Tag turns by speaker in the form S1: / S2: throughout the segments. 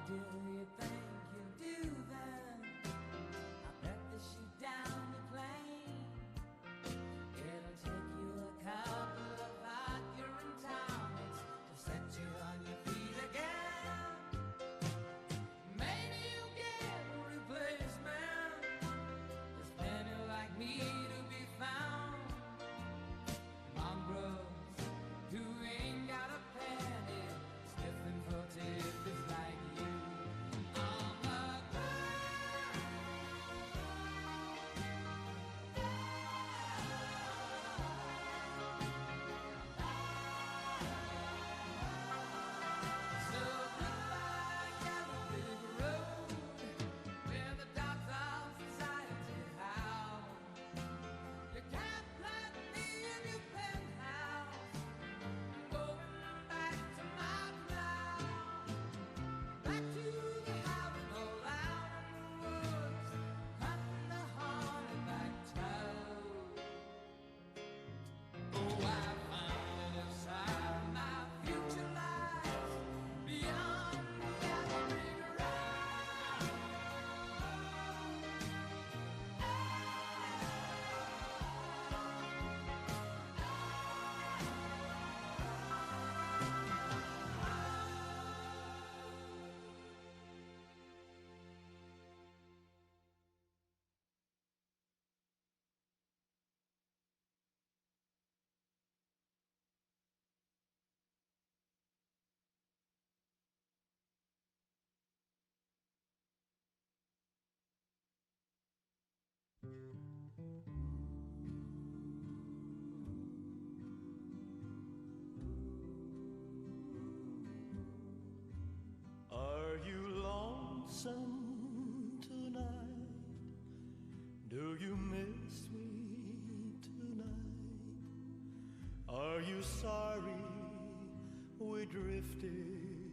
S1: do you think you'll do then? I bet they shoot down the plane. It'll take you a couple of hot urine tonics to set you on your feet again. Maybe you'll get a replacement. There's plenty like me to be found. Mongrels who ain't got a penny, sniffing for tips like you. On the ground. So goodbye, yellow brick road, where the dogs of society howl. You can't plant me in your penthouse. I'm going back to my plow, back to the house all out in the woods, cutting the hornback toad. Oh, I found it inside my future lies beyond the yellow brick road.
S2: Are you lonesome tonight? Do you miss me tonight? Are you sorry we drifted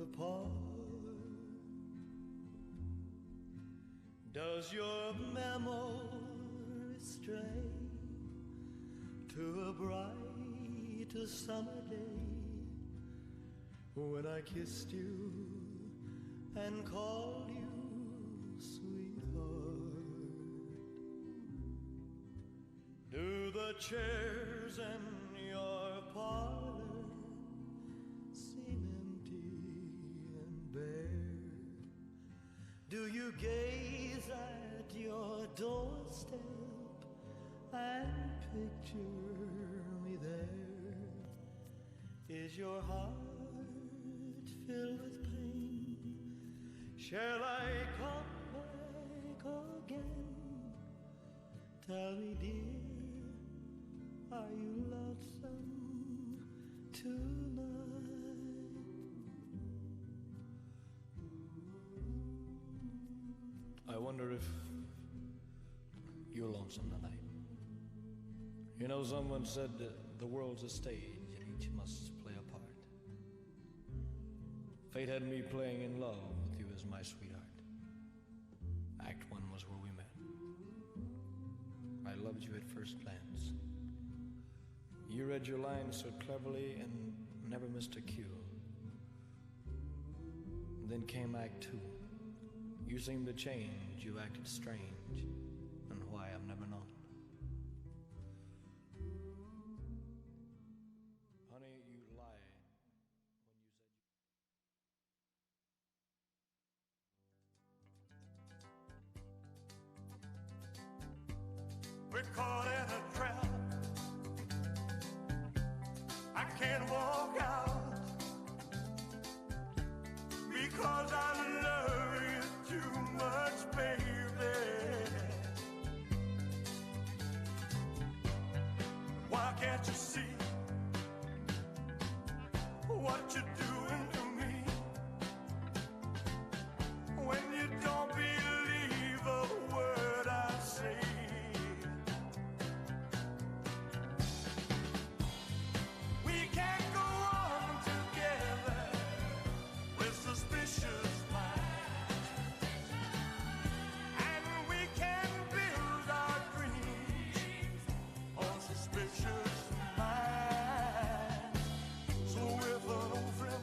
S2: apart? Does your memory stray to a bright summer day when I kissed you and called you sweetheart? Do the chairs in your parlor seem empty and bare? Do you gaze at your doorstep and picture me there? Is your heart filled with pain? Shall I come back again? Tell me, dear, are you lonesome tonight? I wonder if you're lonesome tonight. You know, someone said that the world's a stage and each must play a part. Fate had me playing in love with you as my sweetheart. Act one was where we met. I loved you at first glance. You read your lines so cleverly and never missed a cue. Then came Act two. You seemed to change, you acted strange, and why I've never known. Honey, you lied when you said
S3: We're caught in a trap. I can't walk out because I love you too much, baby. Why can't you see what you're doing to me when you don't believe a word I say? We can't go on together with suspicious minds, and we can build our dreams on suspicious minds. So if an old friend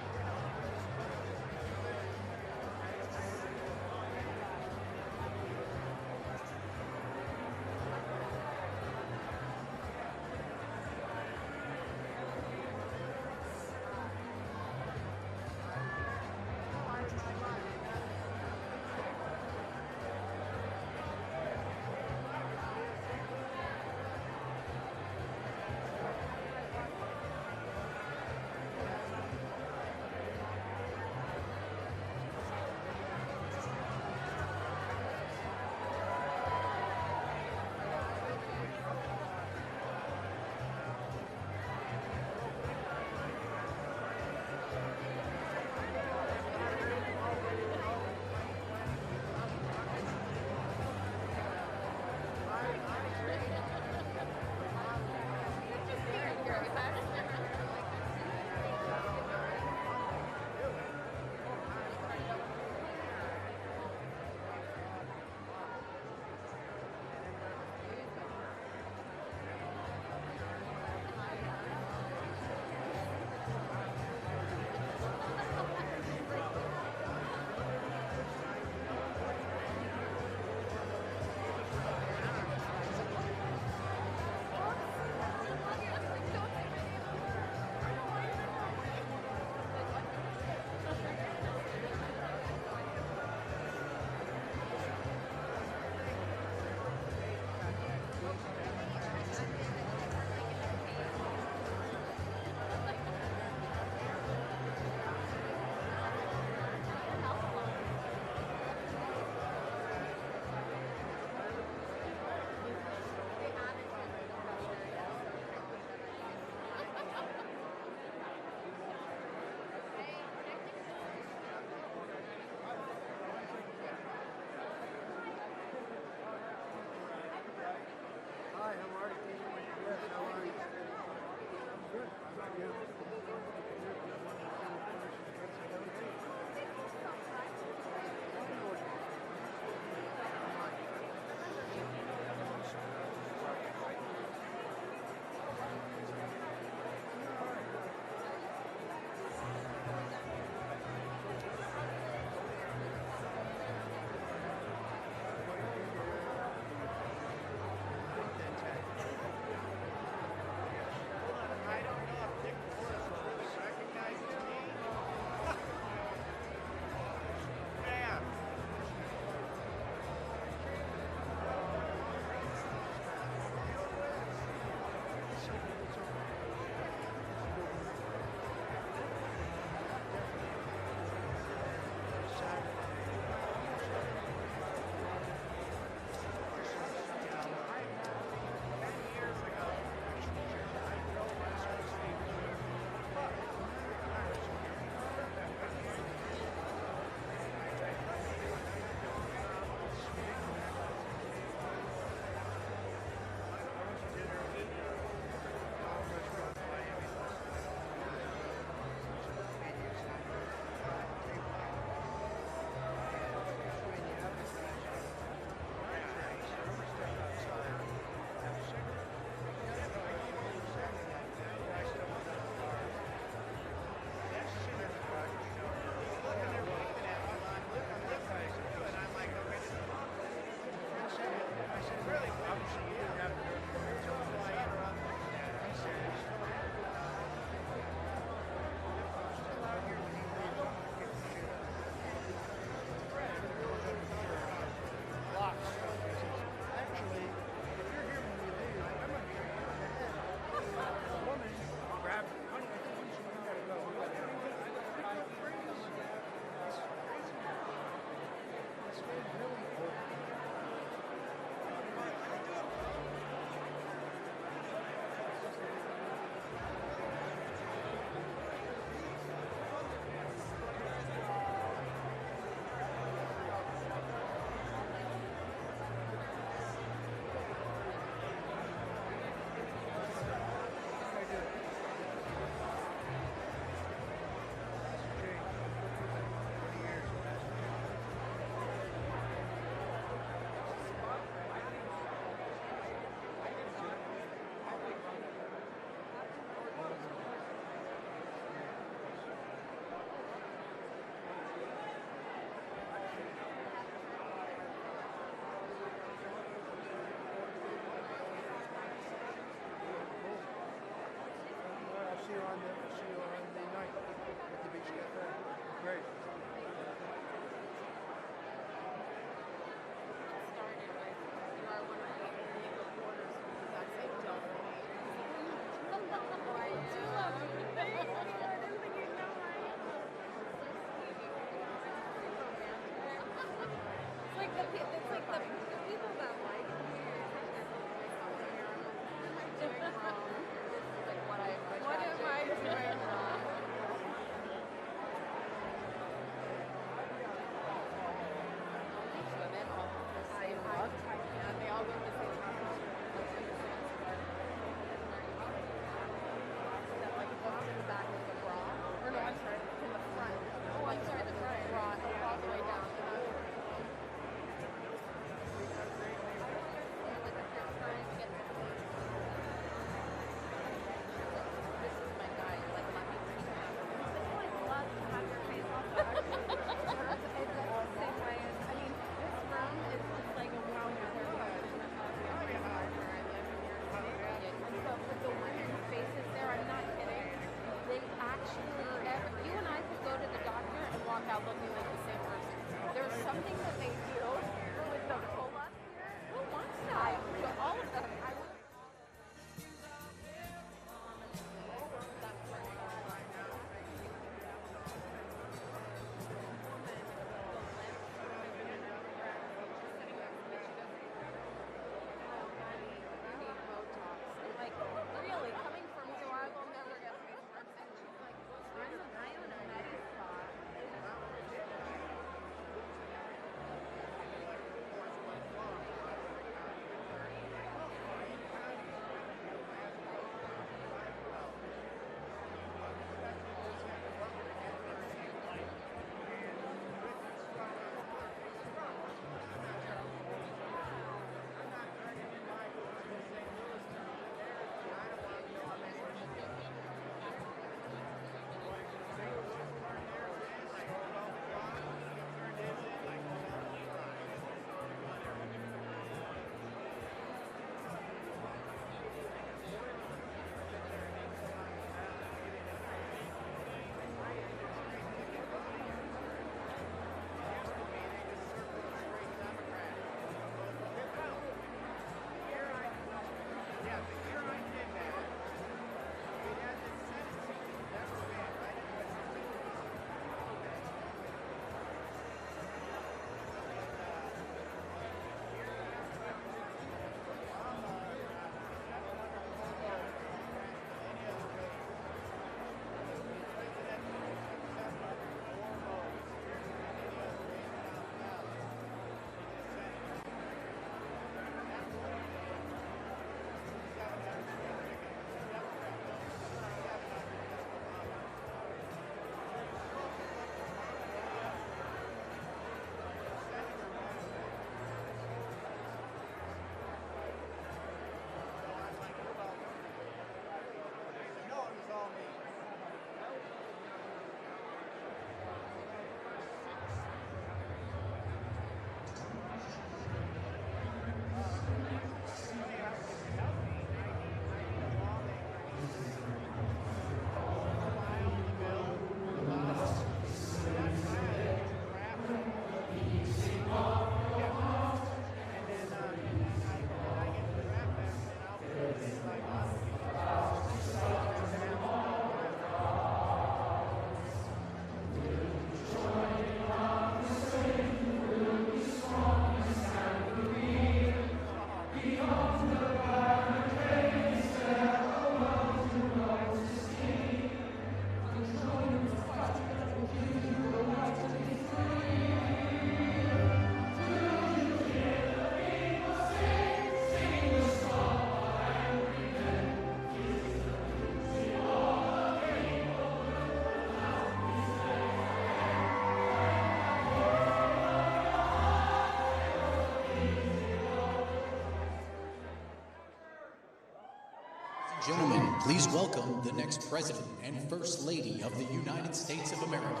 S4: Gentlemen, please welcome the next President and First Lady of the United States of America,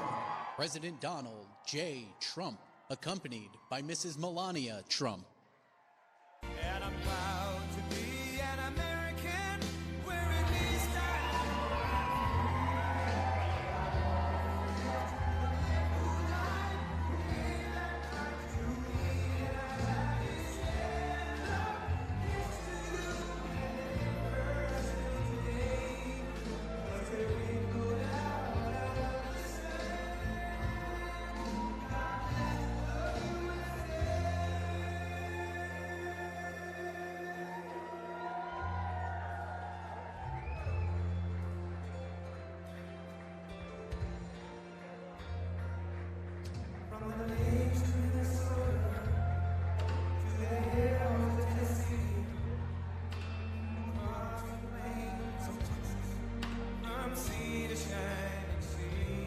S4: President Donald J. Trump, accompanied by Mrs. Melania Trump.
S3: And I'm proud to be an American, where at least from sea to shining sea,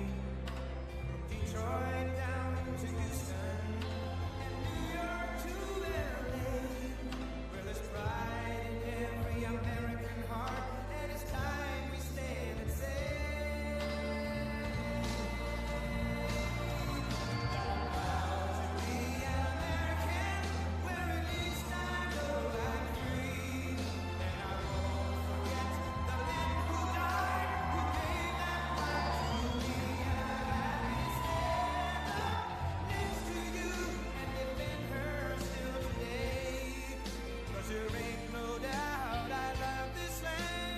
S3: from Detroit down to Houston, and New York to LA, where there's pride in every American heart, and it's time we stand and say, I'm proud to be an American, where at least I know I'm free, and I won't forget the men who died, who gave that right to me, and I'd gladly stand up next to you and defend her still today, 'cause there ain't no doubt I love this land.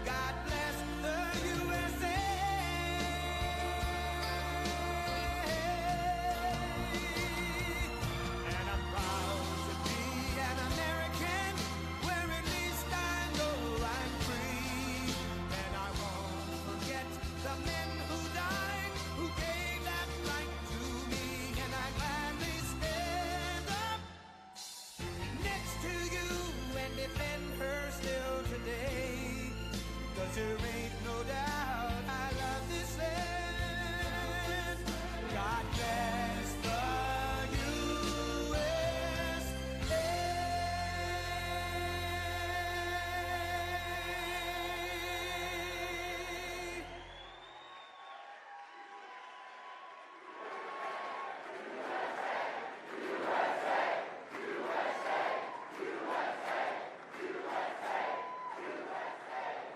S3: God bless the USA. And I'm proud to be an American, where at least I know I'm free. And I won't forget the men who died, who gave that right to me. And I gladly stand up next to you and defend her still today. 'Cause there ain't no doubt I love this land. God bless the USA.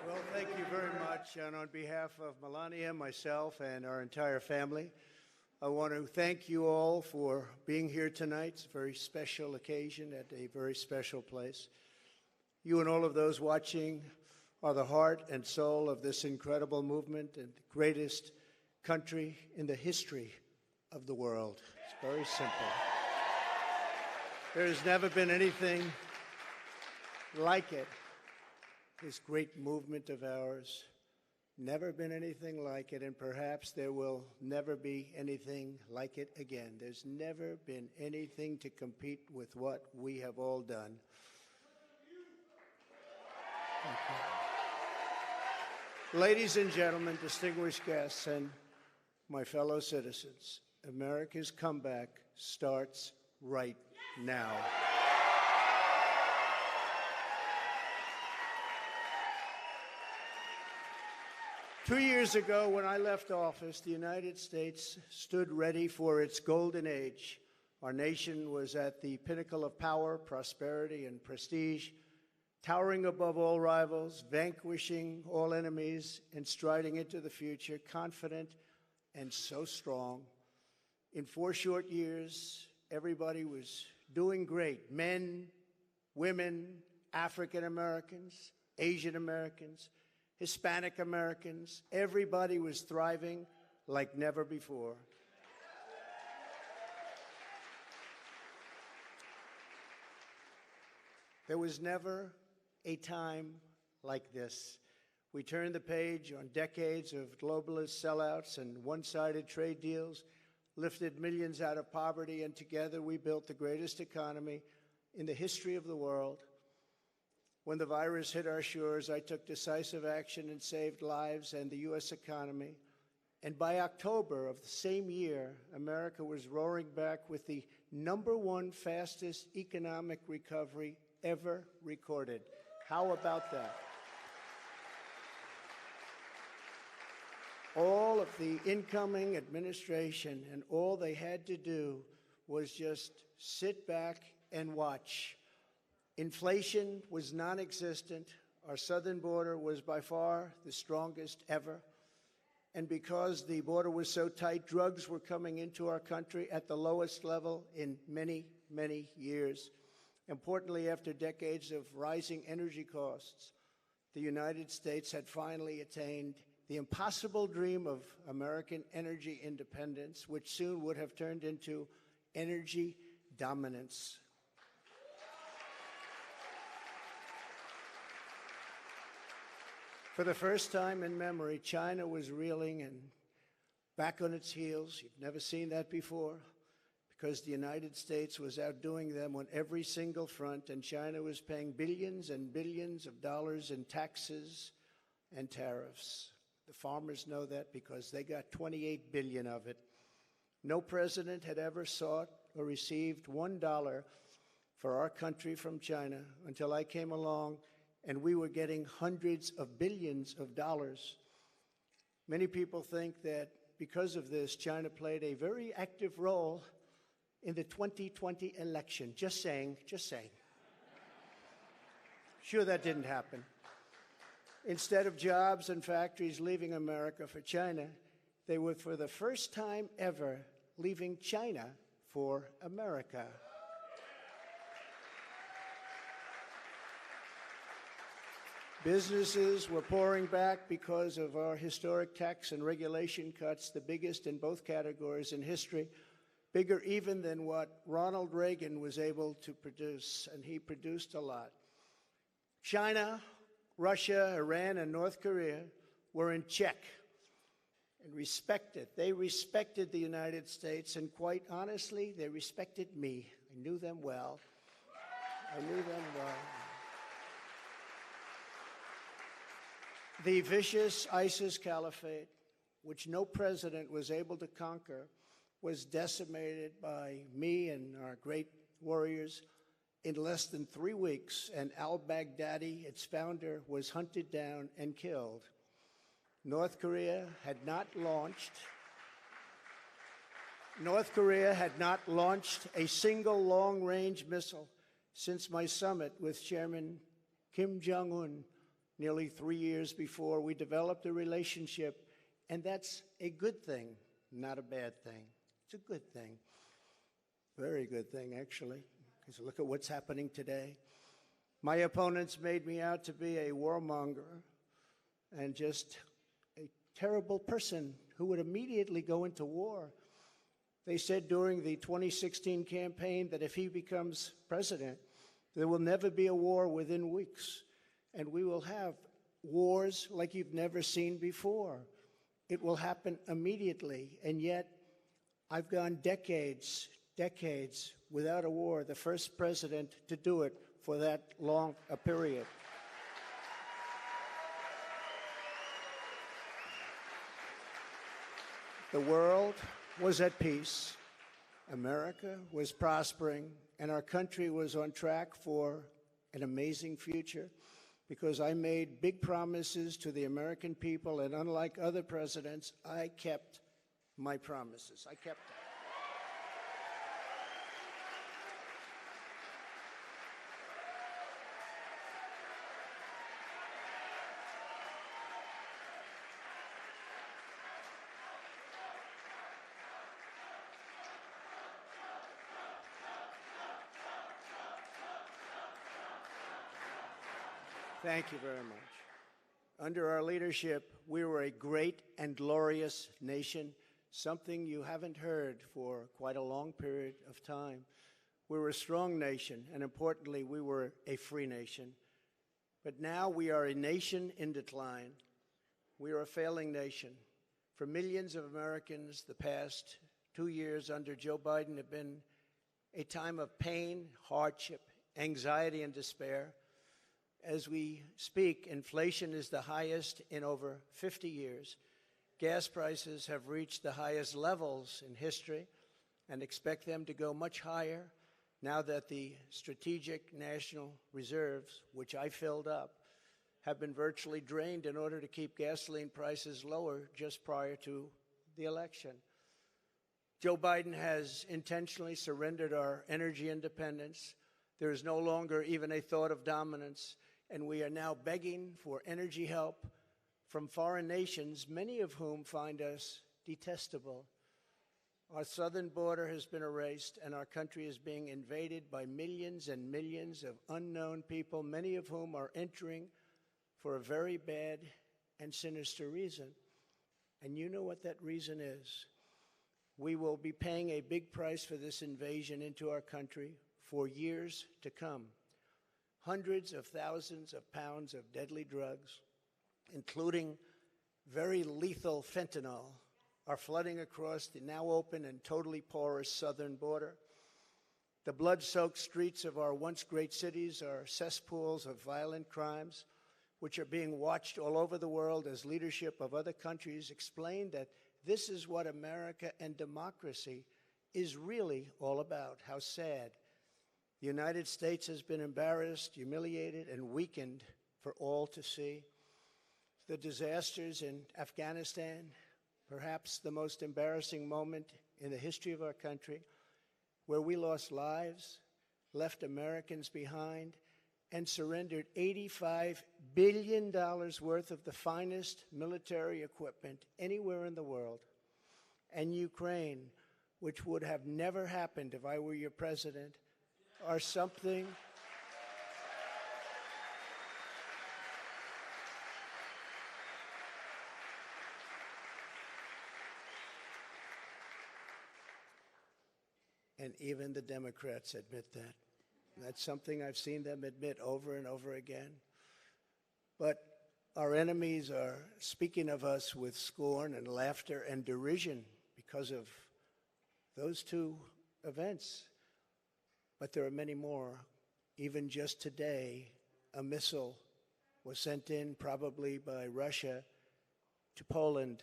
S3: Well, thank you very much. And on behalf of Melania, myself, and our entire family, I want to thank you all for being here tonight. It's a very special occasion at a very special place. You and all of those watching are the heart and soul of this incredible movement and the greatest country in the history of the world. It's very simple. There has never been anything like it. This great movement of ours, never been anything like it, and perhaps there will never be anything like it again. There's never been anything to compete with what we have all done. Thank you. Ladies and gentlemen, distinguished guests, and my fellow citizens, America's comeback starts right now. Two years ago, when I left office, the United States stood ready for its golden age. Our nation was at the pinnacle of power, prosperity, and prestige, towering above all rivals, vanquishing all enemies, and striding into the future, confident and so strong. In 4 short years, everybody was doing great. Men, women, African Americans, Asian Americans, Hispanic Americans, everybody was thriving like never before. There was never a time like this. We turned the page on decades of globalist sellouts and one-sided trade deals, lifted millions out of poverty, and together we built the greatest economy in the history of the world. When the virus hit our shores, I took decisive action and saved lives and the U.S. economy. And by October of the same year, America was roaring back with the #1 fastest economic recovery ever recorded. How about that? All of the incoming administration, and all they had to do was just sit back and watch. Inflation was non-existent. Our southern border was by far the strongest ever. And because the border was so tight, drugs were coming into our country at the lowest level in many, many years. Importantly, after decades of rising energy costs, the United States had finally attained the impossible dream of American energy independence, which soon would have turned into energy dominance. For the first time in memory, China was reeling and back on its heels. You've never seen that before, because the United States was outdoing them on every single front, and China was paying billions and billions of dollars in taxes and tariffs. The farmers know that because they got 28 billion of it. No president had ever sought or received $1 for our country from China until I came along, and we were getting hundreds of billions of dollars. Many people think that because of this, China played a very active role in the 2020 election. Just saying, just saying. Sure, that didn't happen. Instead of jobs and factories leaving America for China, they were, for the first time ever, leaving China for America. Businesses were pouring back because of our historic tax and regulation cuts, the biggest in both categories in history, bigger even than what Ronald Reagan was able to produce, and he produced a lot. China, Russia, Iran, and North Korea were in check and respected. They respected the United States, and quite honestly, they respected me. I knew them well. I knew them well. The vicious ISIS caliphate, which no president was able to conquer, was decimated by me and our great warriors in less than 3 weeks, and al-Baghdadi, its founder, was hunted down and killed. North Korea had not launched a single long-range missile since my summit with Chairman Kim Jong-un nearly 3 years before. We developed a relationship, and that's a good thing, not a bad thing. It's a good thing. Very good thing, actually, because look at what's happening today. My opponents made me out to be a warmonger and just a terrible person who would immediately go into war. They said during the 2016 campaign that if he becomes president, there will never be a war within weeks, and we will have wars like you've never seen before. It will happen immediately, and yet I've gone decades without a war, the first president to do it for that long a period. The world was at peace, America was prospering, and our country was on track for an amazing future, because I made big promises to the American people, and unlike other presidents, I kept my promises. I kept them. Thank you very much. Under our leadership, we were a great and glorious nation, something you haven't heard for quite a long period of time. We were a strong nation, and importantly, we were a free nation. But now we are a nation in decline. We are a failing nation. For millions of Americans, the past 2 years under Joe Biden have been a time of pain, hardship, anxiety, and despair. As we speak, inflation is the highest in over 50 years. Gas prices have reached the highest levels in history and expect them to go much higher. now that the strategic national reserves, which I filled up, have been virtually drained in order to keep gasoline prices lower just prior to the election. Joe Biden has intentionally surrendered our energy independence. There is no longer even a thought of dominance, and we are now begging for energy help from foreign nations, many of whom find us detestable. Our southern border has been erased, and our country is being invaded by millions and millions of unknown people, many of whom are entering for a very bad and sinister reason. And you know what that reason is. We will be paying a big price for this invasion into our country for years to come. Hundreds of thousands of pounds of deadly drugs, including very lethal fentanyl, are flooding across the now open and totally porous southern border. The blood-soaked streets of our once great cities are cesspools of violent crimes, which are being watched all over the world as leadership of other countries explain that this is what America and democracy is really all about. How sad. The United States has been embarrassed, humiliated, and weakened for all to see. The disasters in Afghanistan, perhaps the most embarrassing moment in the history of our country, where we lost lives, left Americans behind, and surrendered $85 billion worth of the finest military equipment anywhere in the world. And Ukraine, which would have never happened if I were your president, are something and even the Democrats admit that. That's something I've seen them admit over and over again. But our enemies are speaking of us with scorn and laughter and derision because of those two events. But there are many more. Even just today, a missile was sent in, probably by Russia, to Poland,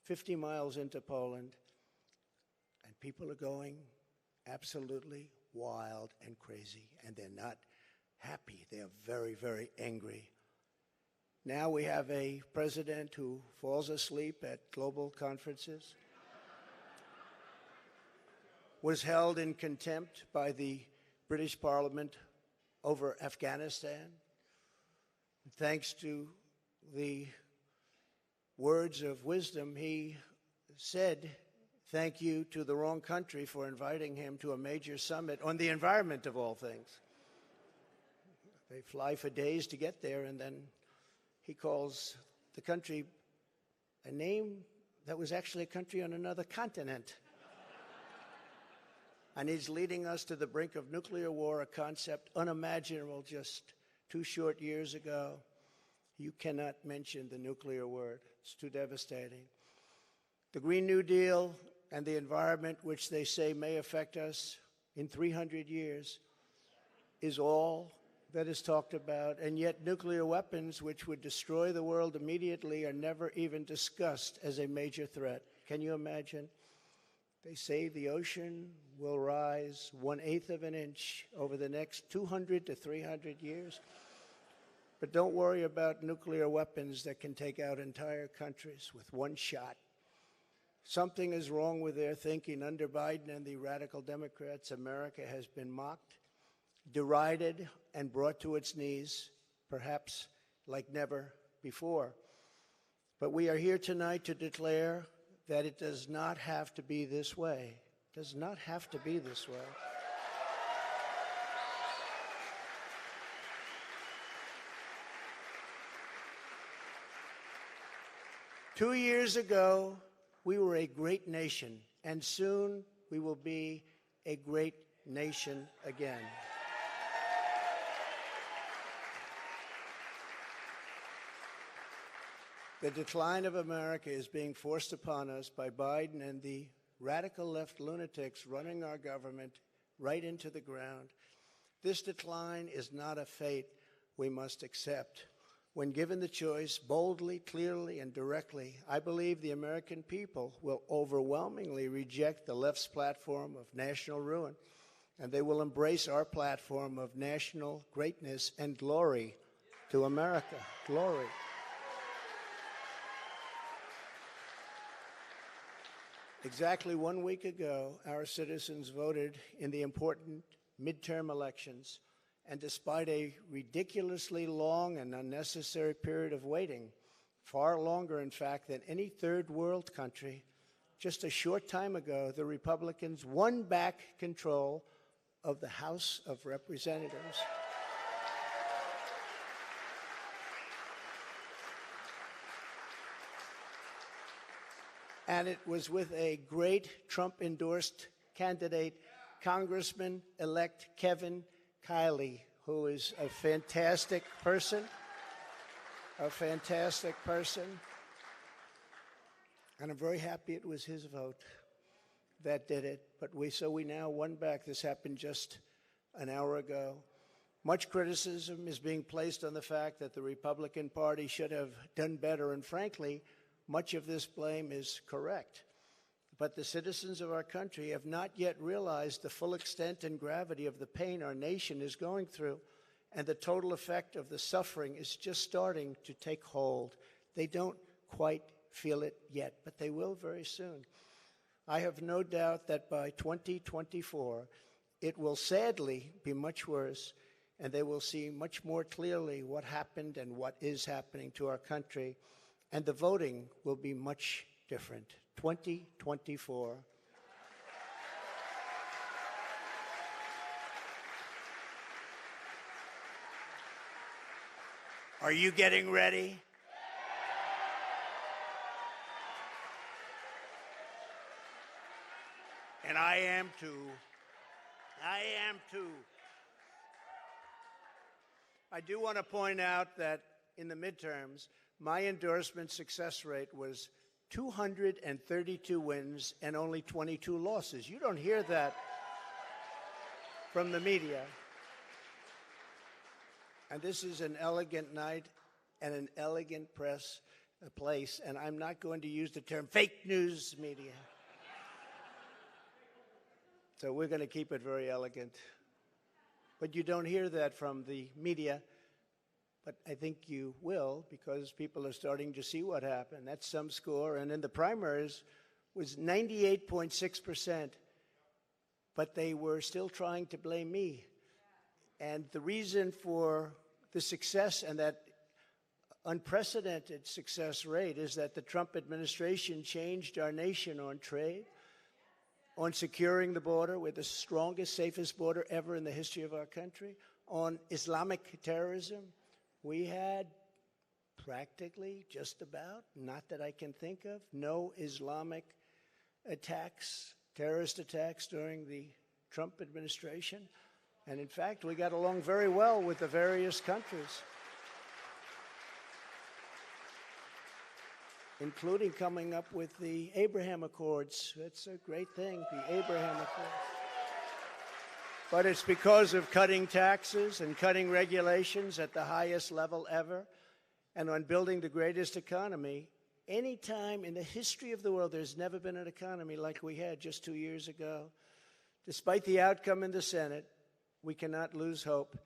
S3: 50 miles into Poland, and people are going absolutely wild and crazy, and they're not happy. They're very, very angry. Now we have a president who falls asleep at global conferences, was held in contempt by the British Parliament over Afghanistan. Thanks to the words of wisdom, he said thank you to the wrong country for inviting him to a major summit on the environment, of all things. They fly for days to get there, and then he calls the country a name that was actually a country on another continent. And he's leading us to the brink of nuclear war, a concept unimaginable just 2 short years ago. You cannot mention the nuclear word. It's too devastating. The Green New Deal and the environment, which they say may affect us in 300 years, is all that is talked about. And yet nuclear weapons, which would destroy the world immediately, are never even discussed as a major threat. Can you imagine? They say the ocean will rise 1/8 of an inch over the next 200 to 300 years. But don't worry about nuclear weapons that can take out entire countries with one shot. Something is wrong with their thinking. Under Biden and the radical Democrats, America has been mocked, derided, and brought to its knees, perhaps like never before. But we are here tonight to declare that it does not have to be this way. It does not have to be this way. Two years ago, we were a great nation, and soon we will be a great nation again. The decline of America is being forced upon us by Biden and the radical left lunatics running our government right into the ground. This decline is not a fate we must accept. When given the choice, boldly, clearly, and directly, I believe the American people will overwhelmingly reject the left's platform of national ruin and they will embrace our platform of national greatness and glory to America. Glory. Exactly 1 week ago, our citizens voted in the important midterm elections, and despite a ridiculously long and unnecessary period of waiting, far longer, in fact, than any third world country, just a short time ago, the Republicans won back control of the House of Representatives. And it was with a great Trump-endorsed candidate, Congressman-elect Kevin Kiley, who is a fantastic person, And I'm very happy it was his vote that did it. But we now won back. This happened just an hour ago. Much criticism is being placed on the fact that the Republican Party should have done better, and frankly, much of this blame is correct. But the citizens of our country have not yet realized the full extent and gravity of the pain our nation is going through, and the total effect of the suffering is just starting to take hold. They don't quite feel it yet, but they will very soon. I have no doubt that by 2024, it will sadly be much worse, and they will see much more clearly what happened and what is happening to our country, and the voting will be much different. 2024. Are you getting ready? And I am too. I do want to point out that in the midterms, my endorsement success rate was 232 wins and only 22 losses. You don't hear that from the media. And this is an elegant night and an elegant place, and I'm not going to use the term fake news media. So we're going to keep it very elegant. But you don't hear that from the media. But I think you will, because people are starting to see what happened. That's some score. And in the primaries was 98.6%. But they were still trying to blame me. And the reason for the success and that unprecedented success rate is that the Trump administration changed our nation on trade, on securing the border. We're the strongest, safest border ever in the history of our country. On Islamic terrorism, we had practically, just about, not that I can think of, no Islamic attacks, terrorist attacks during the Trump administration. And in fact, we got along very well with the various countries, including coming up with the Abraham Accords. That's a great thing, the Abraham Accords. But it's because of cutting taxes and cutting regulations at the highest level ever, and on building the greatest economy. Any time in the history of the world, there's never been an economy like we had just 2 years ago. Despite the outcome in the Senate, we cannot lose hope,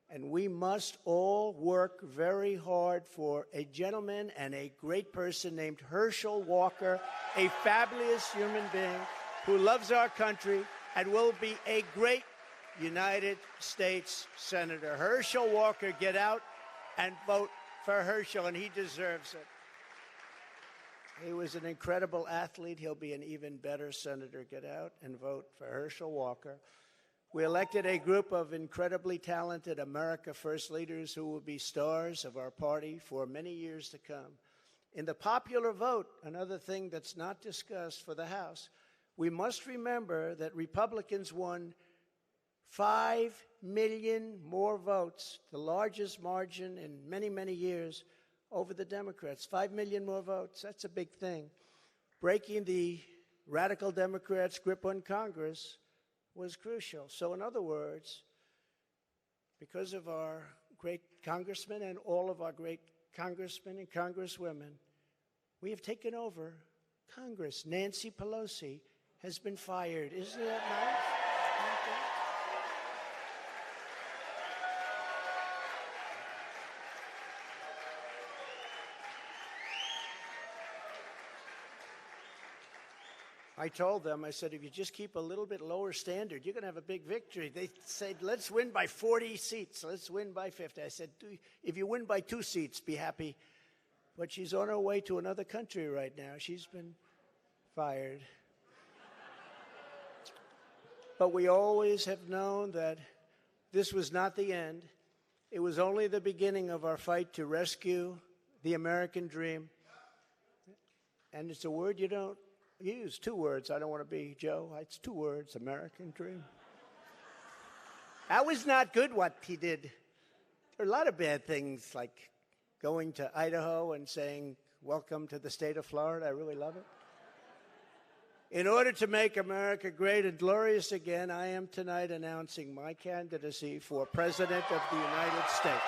S3: and we must all work very hard for a gentleman and a great person named Herschel Walker, a fabulous human being who loves our country and will be a great United States Senator. Herschel Walker, get out and vote for Herschel, and he deserves it. He was an incredible athlete. He'll be an even better senator. Get out and vote for Herschel Walker. We elected a group of incredibly talented America First leaders who will be stars of our party for many years to come. In the popular vote, another thing that's not discussed for the House, we must remember that Republicans won 5 million more votes, the largest margin in many, many years, over the Democrats. 5 million more votes, that's a big thing. Breaking the radical Democrats' grip on Congress was crucial. So in other words, because of our great congressmen and all of our great congressmen and congresswomen, we have taken over Congress. Nancy Pelosi has been fired. Isn't that nice? I told them, I said, if you just keep a little bit lower standard, you're going to have a big victory. They said, let's win by 40 seats. Let's win by 50. I said, if you win by 2 seats, be happy. But she's on her way to another country right now. She's been fired. But we always have known that this was not the end. It was only the beginning of our fight to rescue the American dream. And it's a word you don't use. 2 words. I don't want to be Joe. It's 2 words, American dream. That was not good what he did. There are a lot of bad things, like going to Idaho and saying, welcome to the state of Florida. I really love it. In order to make America great and glorious again, I am tonight announcing my candidacy for President of the United States.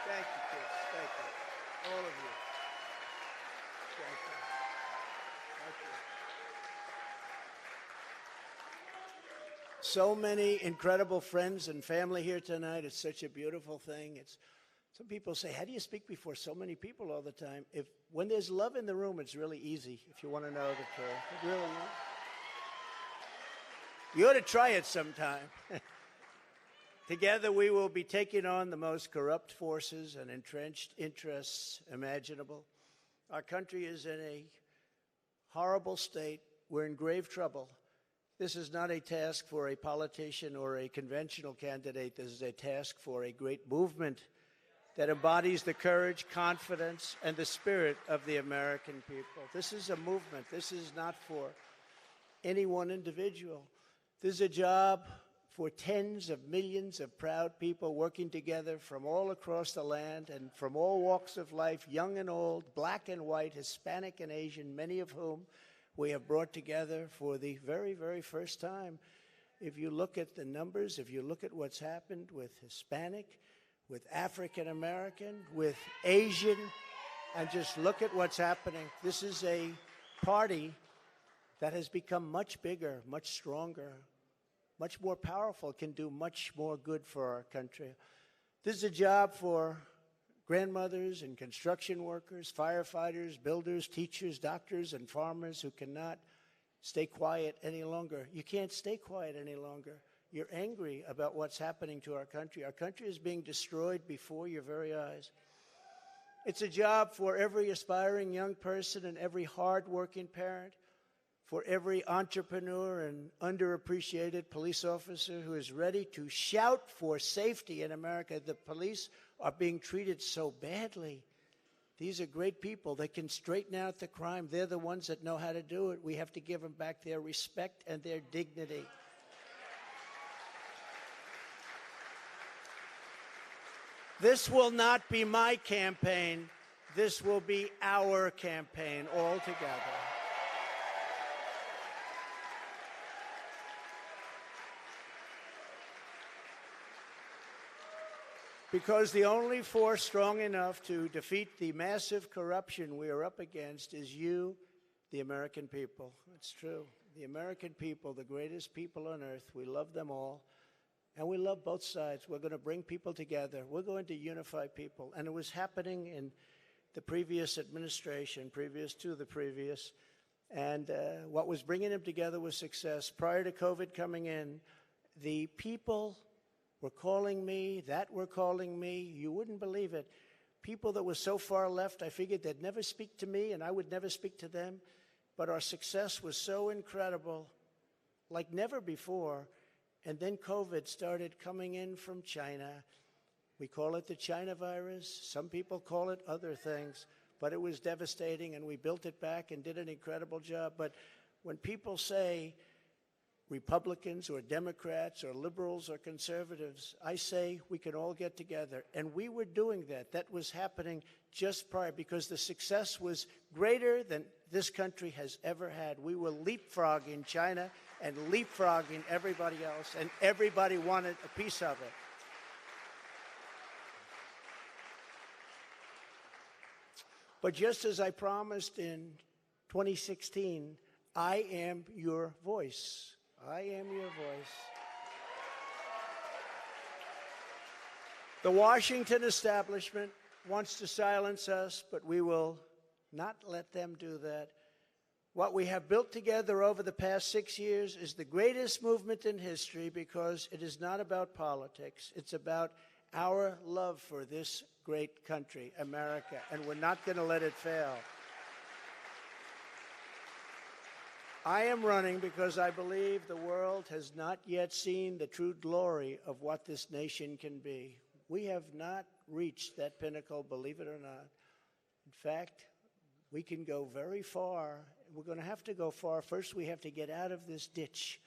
S3: Thank you, kids. Thank you. All of you. Thank you. Thank you. So many incredible friends and family here tonight. It's such a beautiful thing. Some people say, how do you speak before so many people all the time? When there's love in the room, it's really easy, if you want to know the truth. It really is. You ought to try it sometime. Together, we will be taking on the most corrupt forces and entrenched interests imaginable. Our country is in a horrible state. We're in grave trouble. This is not a task for a politician or a conventional candidate. This is a task for a great movement that embodies the courage, confidence, and the spirit of the American people. This is a movement. This is not for any one individual. This is a job for tens of millions of proud people working together from all across the land and from all walks of life, young and old, black and white, Hispanic and Asian, many of whom we have brought together for the very, very first time. If you look at the numbers, if you look at what's happened with Hispanic, with African American, with Asian, and just look at what's happening. This is a party that has become much bigger, much stronger, much more powerful, can do much more good for our country. This is a job for grandmothers and construction workers, firefighters, builders, teachers, doctors, and farmers who cannot stay quiet any longer. You can't stay quiet any longer. You're angry about what's happening to our country. Our country is being destroyed before your very eyes. It's a job for every aspiring young person and every hard-working parent, for every entrepreneur and underappreciated police officer who is ready to shout for safety in America. The police are being treated so badly. These are great people. They can straighten out the crime. They're the ones that know how to do it. We have to give them back their respect and their dignity. This will not be my campaign. This will be our campaign all together. Because the only force strong enough to defeat the massive corruption we are up against is you, the American people. It's true. The American people, the greatest people on earth, we love them all. And we love both sides. We're going to bring people together. We're going to unify people. And it was happening in the previous administration, previous to the previous. And what was bringing them together was success. Prior to COVID coming in, the people were calling me, that were calling me. You wouldn't believe it. People that were so far left, I figured they'd never speak to me and I would never speak to them. But our success was so incredible, like never before. And then COVID started coming in from China. We call it the China virus. Some people call it other things. But it was devastating, and we built it back and did an incredible job. But when people say Republicans or Democrats or liberals or conservatives, I say we can all get together. And we were doing that. That was happening just prior, because the success was greater than this country has ever had. We were leapfrogging China and leapfrogging everybody else, and everybody wanted a piece of it. But just as I promised in 2016, I am your voice. I am your voice. The Washington establishment wants to silence us, but we will not let them do that. What we have built together over the past 6 years is the greatest movement in history because it is not about politics. It's about our love for this great country, America, and we're not going to let it fail. I am running because I believe the world has not yet seen the true glory of what this nation can be. We have not reached that pinnacle, believe it or not. In fact, we can go very far. We're going to have to go far. First, we have to get out of this ditch.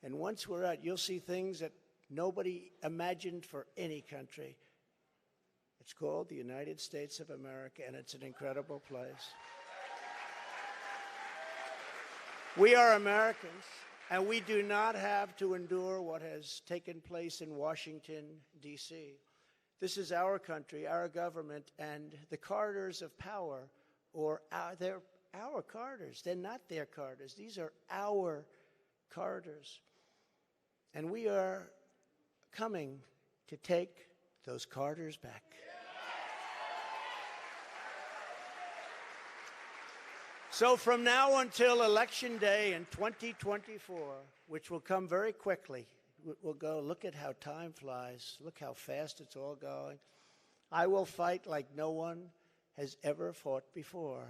S3: And once we're out, you'll see things that nobody imagined for any country. It's called the United States of America, and it's an incredible place. We are Americans, and we do not have to endure what has taken place in Washington, D.C. This is our country, our government, and the corridors of power, they're our corridors. They're not their corridors. These are our corridors. And we are coming to take those corridors back. So from now until Election Day in 2024, which will come very quickly, we'll go, look at how time flies. Look how fast it's all going. I will fight like no one has ever fought before.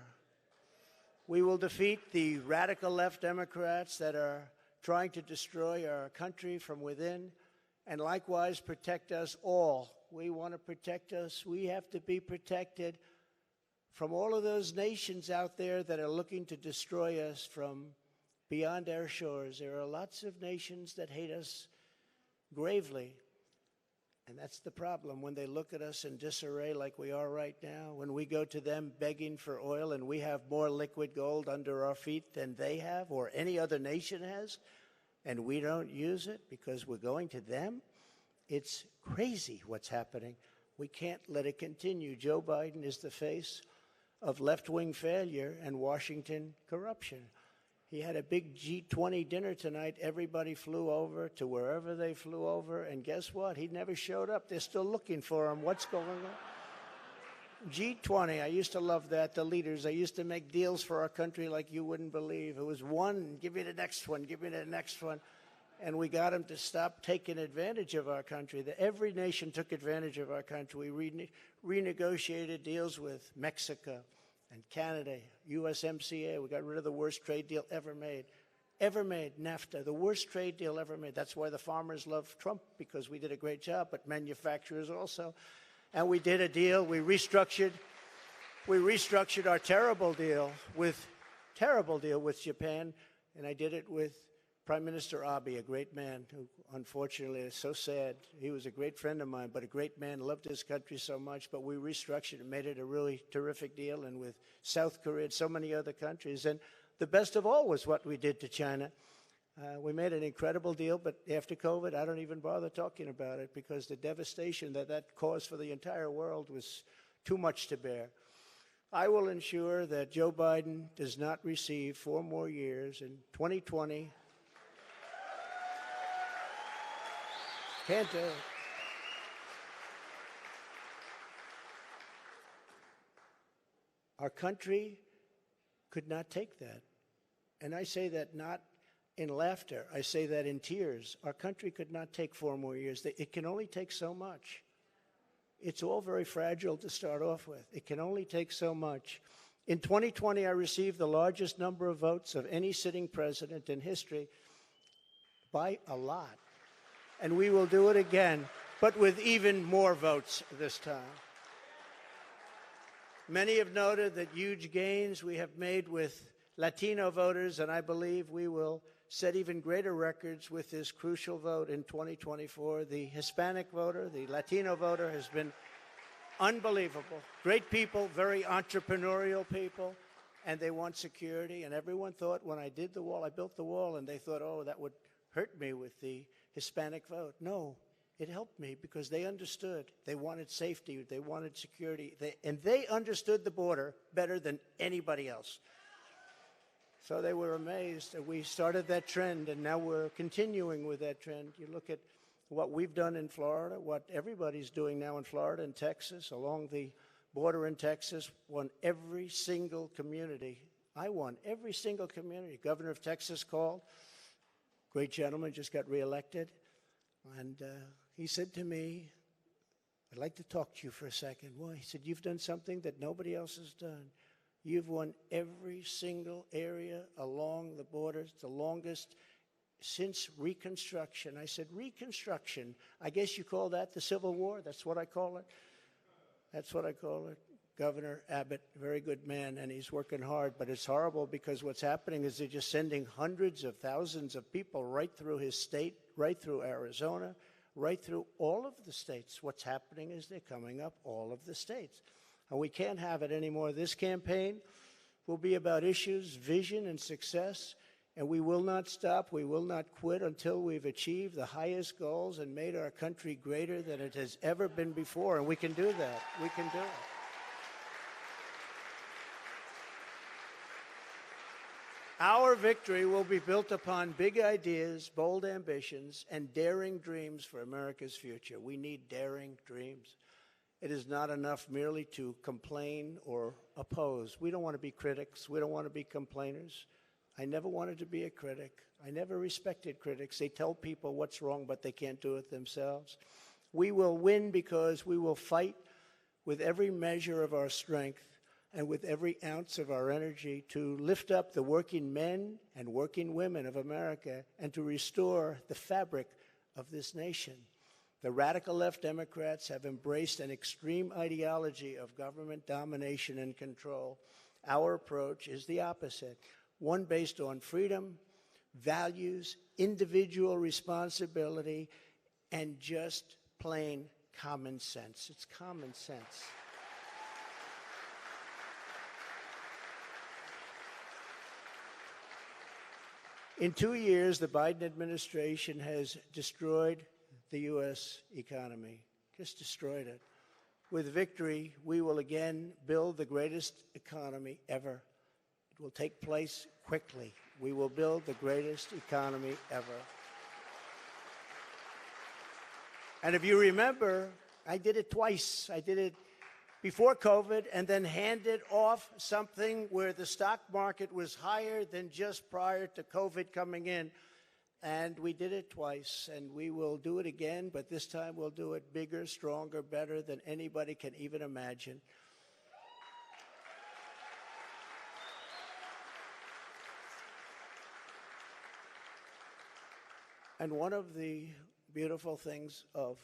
S3: We will defeat the radical left Democrats that are trying to destroy our country from within, and likewise protect us all. We want to protect us. We have to be protected from all of those nations out there that are looking to destroy us from beyond our shores. There are lots of nations that hate us gravely. And that's the problem. When they look at us in disarray like we are right now, when we go to them begging for oil and we have more liquid gold under our feet than they have or any other nation has, and we don't use it because we're going to them, it's crazy what's happening. We can't let it continue. Joe Biden is the face of left-wing failure and Washington corruption. He had a big G20 dinner tonight. Everybody flew over to wherever they flew over, and guess what? He never showed up. They're still looking for him. What's going on? G20, I used to love that, the leaders. They used to make deals for our country like you wouldn't believe. It was one, give me the next one, give me the next one. And we got them to stop taking advantage of our country. Every nation took advantage of our country. We renegotiated deals with Mexico and Canada, USMCA. We got rid of the worst trade deal ever made. Ever made, NAFTA, the worst trade deal ever made. That's why the farmers love Trump, because we did a great job, but manufacturers also. And we did a deal, we restructured our terrible deal with Japan, and I did it with Prime Minister Abe, a great man who unfortunately is so sad. He was a great friend of mine, but a great man, loved his country so much. But we restructured and made it a really terrific deal, and with South Korea and so many other countries. And the best of all was what we did to China. We made an incredible deal, but after COVID, I don't even bother talking about it because the devastation that caused for the entire world was too much to bear. I will ensure that Joe Biden does not receive 4 more years in 2020. Can't do it. Our country could not take that. And I say that not in laughter. I say that in tears. Our country could not take 4 more years. It can only take so much. It's all very fragile to start off with. It can only take so much. In 2020, I received the largest number of votes of any sitting president in history by a lot. And we will do it again, but with even more votes this time. Many have noted that huge gains we have made with Latino voters, and I believe we will set even greater records with this crucial vote in 2024. The Hispanic voter, the Latino voter has been unbelievable. Great people, very entrepreneurial people, and they want security. And everyone thought when I did the wall, I built the wall, and they thought, oh, that would hurt me with the Hispanic vote. No, it helped me because they understood. They wanted safety. They wanted security. And they understood the border better than anybody else. So they were amazed. And we started that trend, and now we're continuing with that trend. You look at what we've done in Florida, what everybody's doing now in Florida and Texas, along the border in Texas, won every single community. I won every single community. Governor of Texas called. Great gentleman, just got reelected. And he said to me, I'd like to talk to you for a second. Well, he said, you've done something that nobody else has done. You've won every single area along the borders, the longest since Reconstruction. I said, Reconstruction? I guess you call that the Civil War? That's what I call it? That's what I call it. Governor Abbott, very good man, and he's working hard, but it's horrible because what's happening is they're just sending hundreds of thousands of people right through his state, right through Arizona, right through all of the states. What's happening is they're coming up all of the states. And we can't have it anymore. This campaign will be about issues, vision, and success, and we will not stop. We will not quit until we've achieved the highest goals and made our country greater than it has ever been before, and we can do that. We can do it. Our victory will be built upon big ideas, bold ambitions, and daring dreams for America's future. We need daring dreams. It is not enough merely to complain or oppose. We don't want to be critics. We don't want to be complainers. I never wanted to be a critic. I never respected critics. They tell people what's wrong, but they can't do it themselves. We will win because we will fight with every measure of our strength and with every ounce of our energy to lift up the working men and working women of America and to restore the fabric of this nation. The radical left Democrats have embraced an extreme ideology of government domination and control. Our approach is the opposite, one based on freedom, values, individual responsibility, and just plain common sense. It's common sense. In 2 years, the Biden administration has destroyed the U.S. economy, just destroyed it. With victory, we will again build the greatest economy ever. It will take place quickly. We will build the greatest economy ever. And if you remember, I did it twice. I did it before COVID and then handed off something where the stock market was higher than just prior to COVID coming in. And we did it twice, and we will do it again, but this time we'll do it bigger, stronger, better than anybody can even imagine. And one of the beautiful things of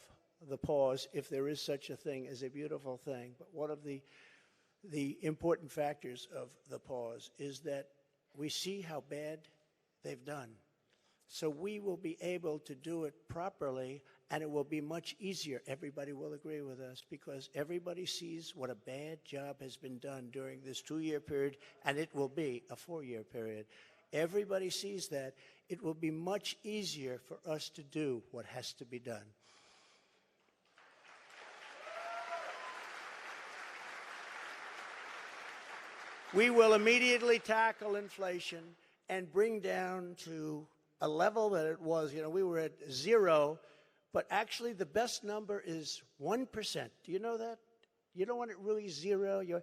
S3: the pause, if there is such a thing as a beautiful thing, but one of the important factors of the pause is that we see how bad they've done. So we will be able to do it properly, and it will be much easier. Everybody will agree with us because everybody sees what a bad job has been done during this 2-year period, and it will be a 4-year period. Everybody sees that. It will be much easier for us to do what has to be done. We will immediately tackle inflation and bring down to a level that it was, we were at 0, but actually the best number is 1%. Do you know that? You don't want it really 0.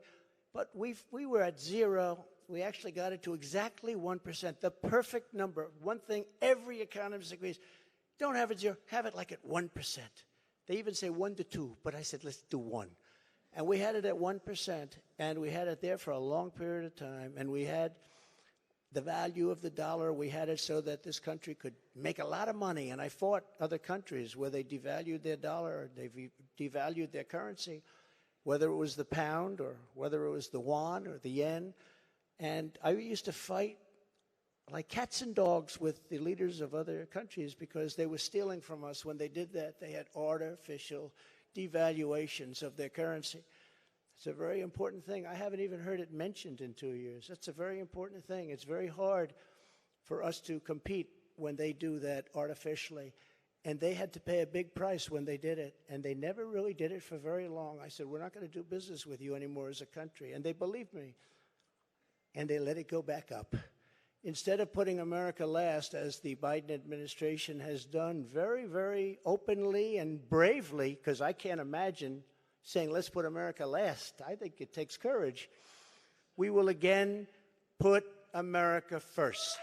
S3: But we were at 0. We actually got it to exactly 1%, the perfect number. One thing every economist agrees, don't have it 0, have it like at 1%. They even say 1 to 2, but I said, let's do 1. And we had it at 1%, and we had it there for a long period of time, and we had the value of the dollar. We had it so that this country could make a lot of money. And I fought other countries where they devalued their dollar or they devalued their currency, whether it was the pound or whether it was the yuan or the yen. And I used to fight like cats and dogs with the leaders of other countries because they were stealing from us. When they did that, they had artificial devaluations of their currency. It's a very important thing. I haven't even heard it mentioned in 2 years. That's a very important thing. It's very hard for us to compete when they do that artificially. And they had to pay a big price when they did it, and they never really did it for very long. I said, we're not going to do business with you anymore as a country. And they believed me, and they let it go back up. Instead of putting America last, as the Biden administration has done very, very openly and bravely, because I can't imagine saying, let's put America last. I think it takes courage. We will again put America first.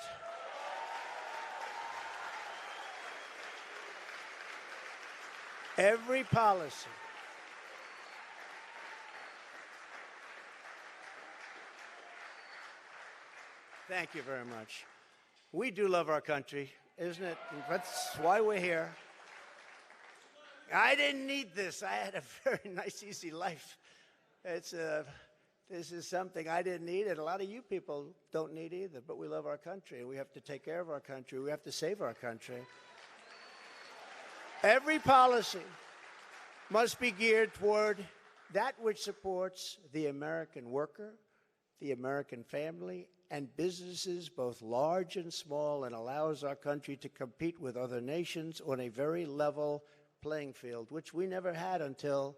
S3: Every policy. Thank you very much. We do love our country, isn't it? That's why we're here. I didn't need this. I had a very nice, easy life. This is something I didn't need, and a lot of you people don't need either, but we love our country. We have to take care of our country. We have to save our country. Every policy must be geared toward that which supports the American worker, the American family, and businesses, both large and small, and allows our country to compete with other nations on a very level playing field, which we never had until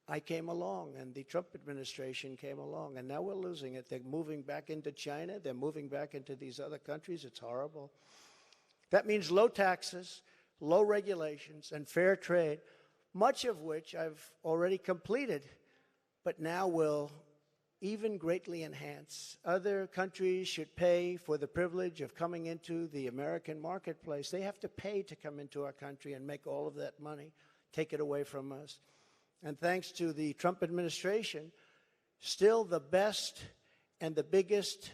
S3: I came along and the Trump administration came along. And now we're losing it. They're moving back into China. They're moving back into these other countries. It's horrible. That means low taxes, low regulations, and fair trade, much of which I've already completed, but now will even greatly enhance. Other countries should pay for the privilege of coming into the American marketplace. They have to pay to come into our country and make all of that money, take it away from us. And thanks to the Trump administration, still the best and the biggest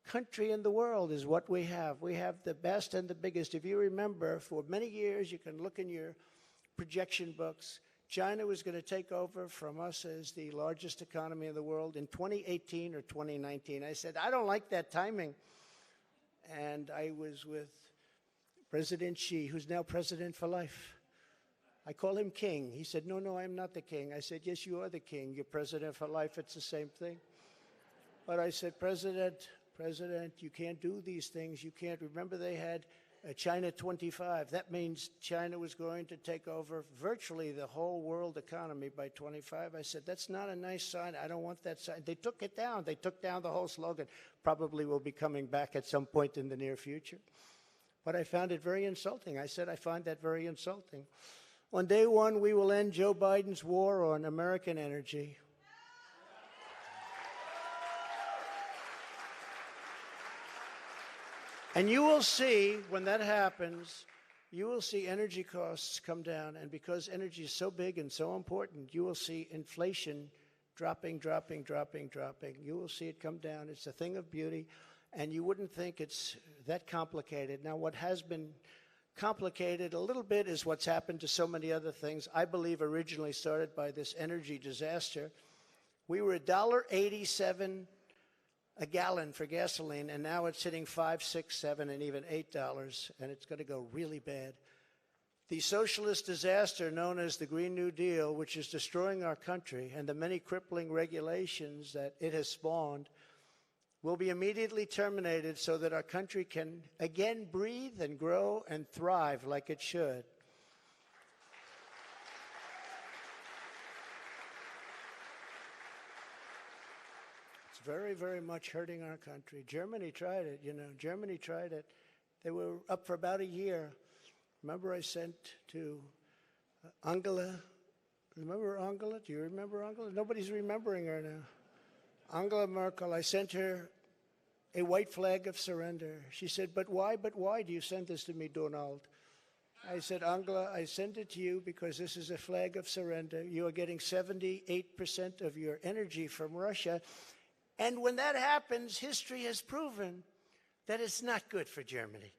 S3: country in the world is what we have. We have the best and the biggest. If you remember, for many years, you can look in your projection books, China was going to take over from us as the largest economy in the world in 2018 or 2019. I said, I don't like that timing. And I was with President Xi, who's now president for life. I call him king. He said, no, I'm not the king. I said, yes, you are the king. You're president for life. It's the same thing. But I said, President, you can't do these things. You can't. Remember, they had China 25. That means China was going to take over virtually the whole world economy by 25. I said, that's not a nice sign. I don't want that sign. They took it down. They took down the whole slogan. Probably will be coming back at some point in the near future. But I found it very insulting. I said, I find that very insulting. On day one, we will end Joe Biden's war on American energy. And you will see, when that happens, you will see energy costs come down. And because energy is so big and so important, you will see inflation dropping. You will see it come down. It's a thing of beauty. And you wouldn't think it's that complicated. Now, what has been complicated a little bit is what's happened to so many other things. I believe originally started by this energy disaster. We were $1.87 a gallon for gasoline, and now it's hitting $5, $6, $7, and even $8, and it's going to go really bad. The socialist disaster known as the Green New Deal, which is destroying our country, and the many crippling regulations that it has spawned, will be immediately terminated so that our country can again breathe and grow and thrive like it should. Very, very much hurting our country. Germany tried it, Germany tried it. They were up for about a year. Remember I sent to Angela. Remember Angela? Do you remember Angela? Nobody's remembering her now. Angela Merkel, I sent her a white flag of surrender. She said, but why do you send this to me, Donald? I said, Angela, I send it to you because this is a flag of surrender. You are getting 78% of your energy from Russia. And when that happens, history has proven that it's not good for Germany.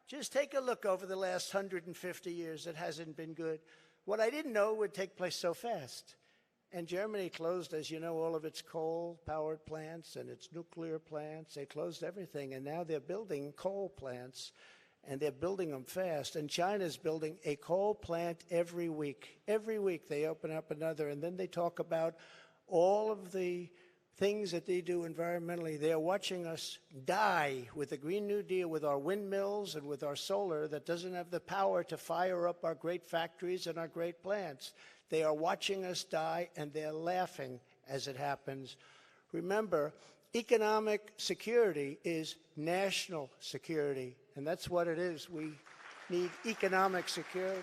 S3: Just take a look over the last 150 years. It hasn't been good. What I didn't know would take place so fast. And Germany closed, as you know, all of its coal-powered plants and its nuclear plants. They closed everything, and now they're building coal plants, and they're building them fast. And China's building a coal plant every week. Every week they open up another, and then they talk about all of the things that they do environmentally. They are watching us die with the Green New Deal, with our windmills and with our solar that doesn't have the power to fire up our great factories and our great plants. They are watching us die, and they're laughing as it happens. Remember, economic security is national security, and that's what it is. We need economic security.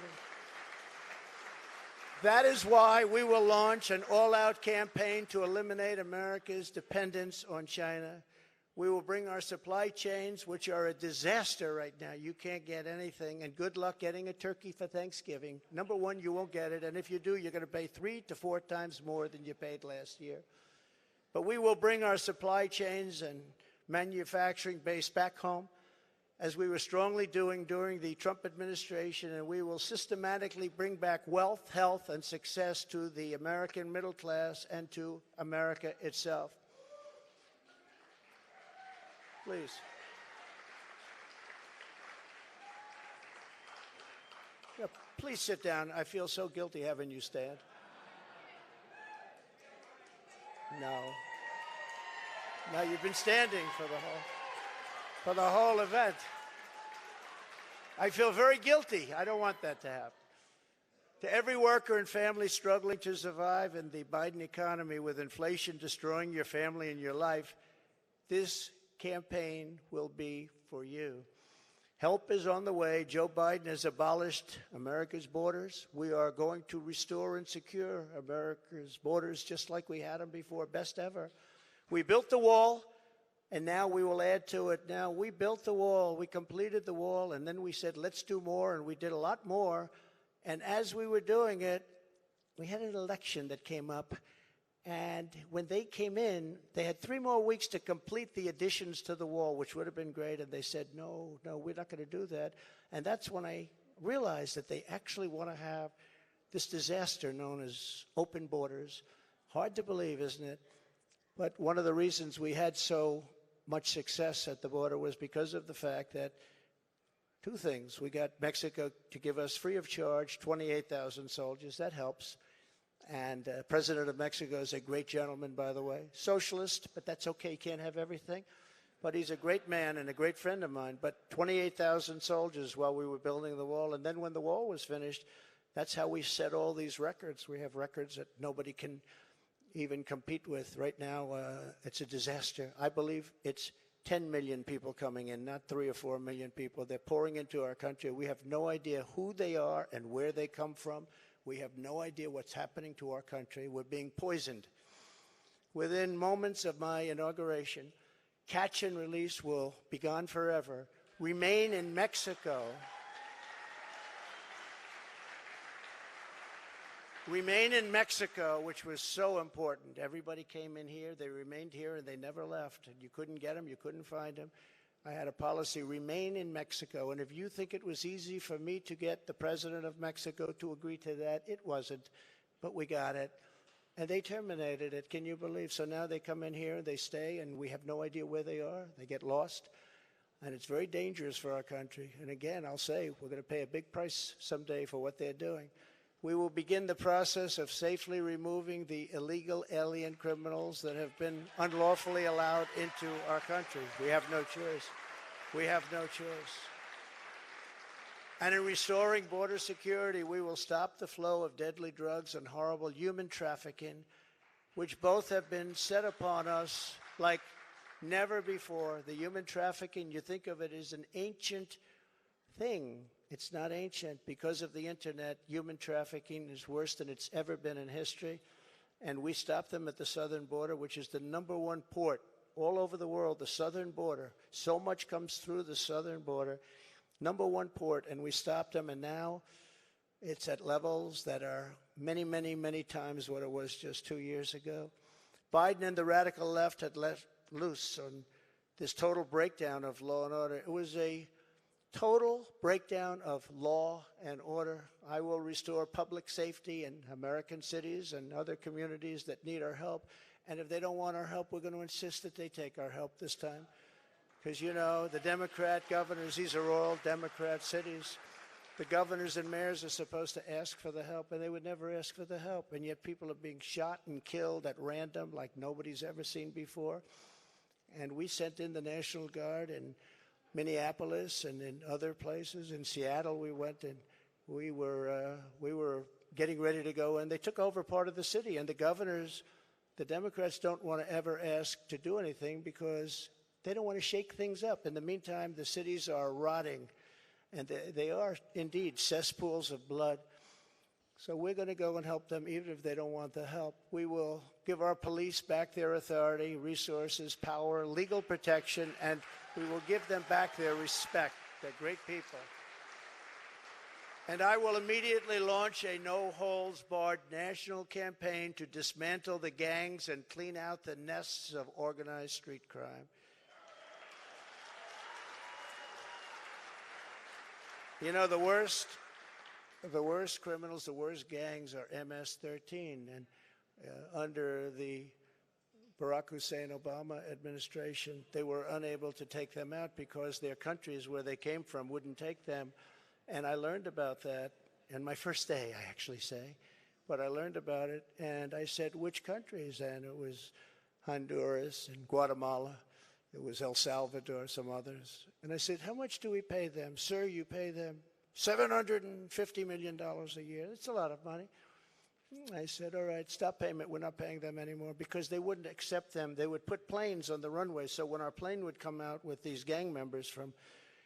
S3: That is why we will launch an all-out campaign to eliminate America's dependence on China. We will bring our supply chains, which are a disaster right now. You can't get anything, and good luck getting a turkey for Thanksgiving. Number one, you won't get it, and if you do, you're going to pay 3 to 4 times more than you paid last year. But we will bring our supply chains and manufacturing base back home, as we were strongly doing during the Trump administration, and we will systematically bring back wealth, health, and success to the American middle class and to America itself. Please. Yeah, please sit down. I feel so guilty having you stand. No. No, you've been standing for the whole event. I feel very guilty. I don't want that to happen. To every worker and family struggling to survive in the Biden economy with inflation destroying your family and your life, this campaign will be for you. Help is on the way. Joe Biden has abolished America's borders. We are going to restore and secure America's borders just like we had them before, best ever. We built the wall, and now we will add to it. Now, we built the wall, we completed the wall, and then we said, let's do more, and we did a lot more. And as we were doing it, we had an election that came up, and when they came in, they had 3 more weeks to complete the additions to the wall, which would have been great, and they said, no, we're not going to do that. And that's when I realized that they actually want to have this disaster known as open borders. Hard to believe, isn't it? But one of the reasons we had so much success at the border was because of the fact that 2 things. We got Mexico to give us free of charge 28,000 soldiers. That helps. And President of Mexico is a great gentleman, by the way. Socialist, but that's okay. He can't have everything. But he's a great man and a great friend of mine. But 28,000 soldiers while we were building the wall. And then when the wall was finished, that's how we set all these records. We have records that nobody can even compete with. Right now, it's a disaster. I believe it's 10 million people coming in, not 3 or 4 million people. They're pouring into our country. We have no idea who they are and where they come from. We have no idea what's happening to our country. We're being poisoned. Within moments of my inauguration, catch and release will be gone forever. Remain in Mexico. Remain in Mexico, which was so important. Everybody came in here, they remained here, and they never left. And you couldn't get them, you couldn't find them. I had a policy, remain in Mexico. And if you think it was easy for me to get the president of Mexico to agree to that, it wasn't. But we got it. And they terminated it, can you believe? So now they come in here, they stay, and we have no idea where they are. They get lost. And it's very dangerous for our country. And again, I'll say, we're going to pay a big price someday for what they're doing. We will begin the process of safely removing the illegal alien criminals that have been unlawfully allowed into our country. We have no choice. We have no choice. And in restoring border security, we will stop the flow of deadly drugs and horrible human trafficking, which both have been set upon us like never before. The human trafficking, you think of it as an ancient thing. It's not ancient. Because of the internet, human trafficking is worse than it's ever been in history. And we stop them at the southern border, which is the #1 port all over the world, the southern border. So much comes through the southern border. #1 port, and we stopped them, and now it's at levels that are many, many, many times what it was just 2 years ago. Biden and the radical left had let loose on this total breakdown of law and order. It was a total breakdown of law and order. I will restore public safety in American cities and other communities that need our help. And if they don't want our help, we're going to insist that they take our help this time. Because, you know, the Democrat governors, these are all Democrat cities. The governors and mayors are supposed to ask for the help, and they would never ask for the help. And yet people are being shot and killed at random like nobody's ever seen before. And we sent in the National Guard in Minneapolis and in other places. In Seattle, we went and we were getting ready to go, and they took over part of the city. And the governors, the Democrats, don't want to ever ask to do anything because they don't want to shake things up. In the meantime, the cities are rotting, and they are indeed cesspools of blood. So we're going to go and help them even if they don't want the help. We will give our police back their authority, resources, power, legal protection, and we will give them back their respect. They're great people. And I will immediately launch a no-holds-barred national campaign to dismantle the gangs and clean out the nests of organized street crime. You know, the worst criminals, the worst gangs are MS-13. And under the Barack Hussein Obama administration, they were unable to take them out because their countries where they came from wouldn't take them. And I learned about that in my first day, I actually say. But I learned about it, and I said, which countries? And it was Honduras and Guatemala. It was El Salvador, some others. And I said, how much do we pay them? Sir, you pay them $750 million a year. That's a lot of money. I said, all right, stop payment. We're not paying them anymore because they wouldn't accept them. They would put planes on the runway. So when our plane would come out with these gang members from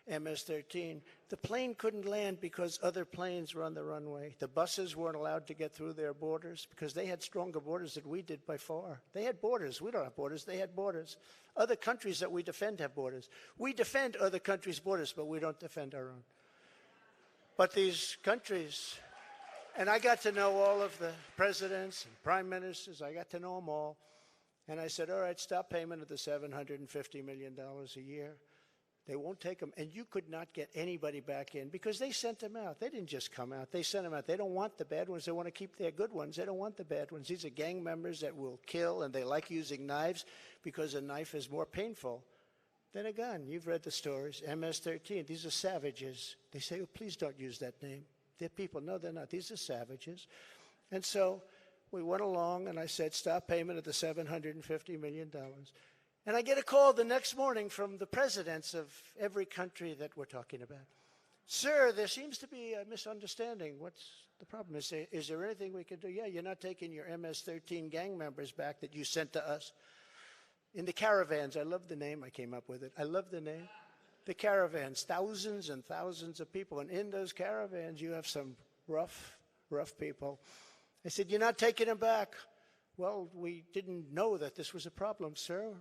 S3: MS-13, the plane couldn't land because other planes were on the runway. The buses weren't allowed to get through their borders because they had stronger borders than we did by far. They had borders. We don't have borders. They had borders. Other countries that we defend have borders. We defend other countries' borders, but we don't defend our own. But these countries, and I got to know all of the presidents and prime ministers. I got to know them all. And I said, all right, stop payment of the $750 million a year. They won't take them. And you could not get anybody back in because they sent them out. They didn't just come out. They sent them out. They don't want the bad ones. They want to keep their good ones. They don't want the bad ones. These are gang members that will kill, and they like using knives because a knife is more painful than a gun. You've read the stories. MS-13. These are savages. They say, oh, please don't use that name. They're people. No, they're not. These are savages. And so we went along, and I said, stop payment of the $750 million. And I get a call the next morning from the presidents of every country that we're talking about. Sir, there seems to be a misunderstanding. What's the problem? Is there anything we can do? Yeah, you're not taking your MS-13 gang members back that you sent to us. In the caravans, I love the name. I came up with it. I love the name. The caravans, thousands and thousands of people. And in those caravans, you have some rough people. I said, you're not taking them back. Well, we didn't know that this was a problem, sir.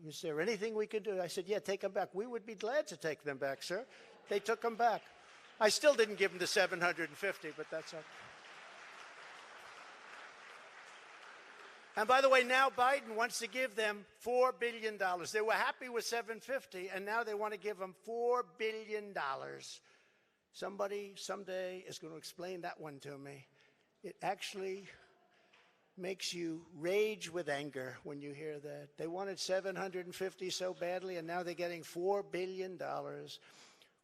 S3: Is there anything we can do? I said, yeah, take them back. We would be glad to take them back, sir. They took them back. I still didn't give them the $750, but that's okay. And by the way, now Biden wants to give them $4 billion. They were happy with $750, and now they want to give them $4 billion. Somebody someday is going to explain that one to me. It actually makes you rage with anger when you hear that. They wanted $750 so badly, and now they're getting $4 billion.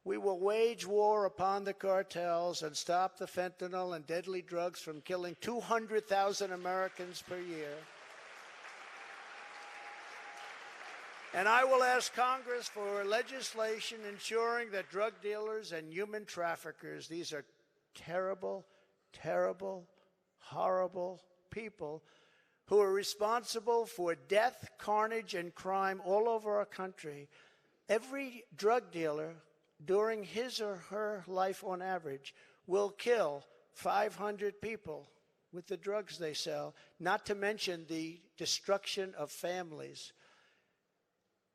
S3: We will wage war upon the cartels and stop the fentanyl and deadly drugs from killing 200,000 Americans per year. And I will ask Congress for legislation ensuring that drug dealers and human traffickers, these are terrible, terrible, horrible people who are responsible for death, carnage, and crime all over our country. Every drug dealer during his or her life on average will kill 500 people with the drugs they sell, not to mention the destruction of families.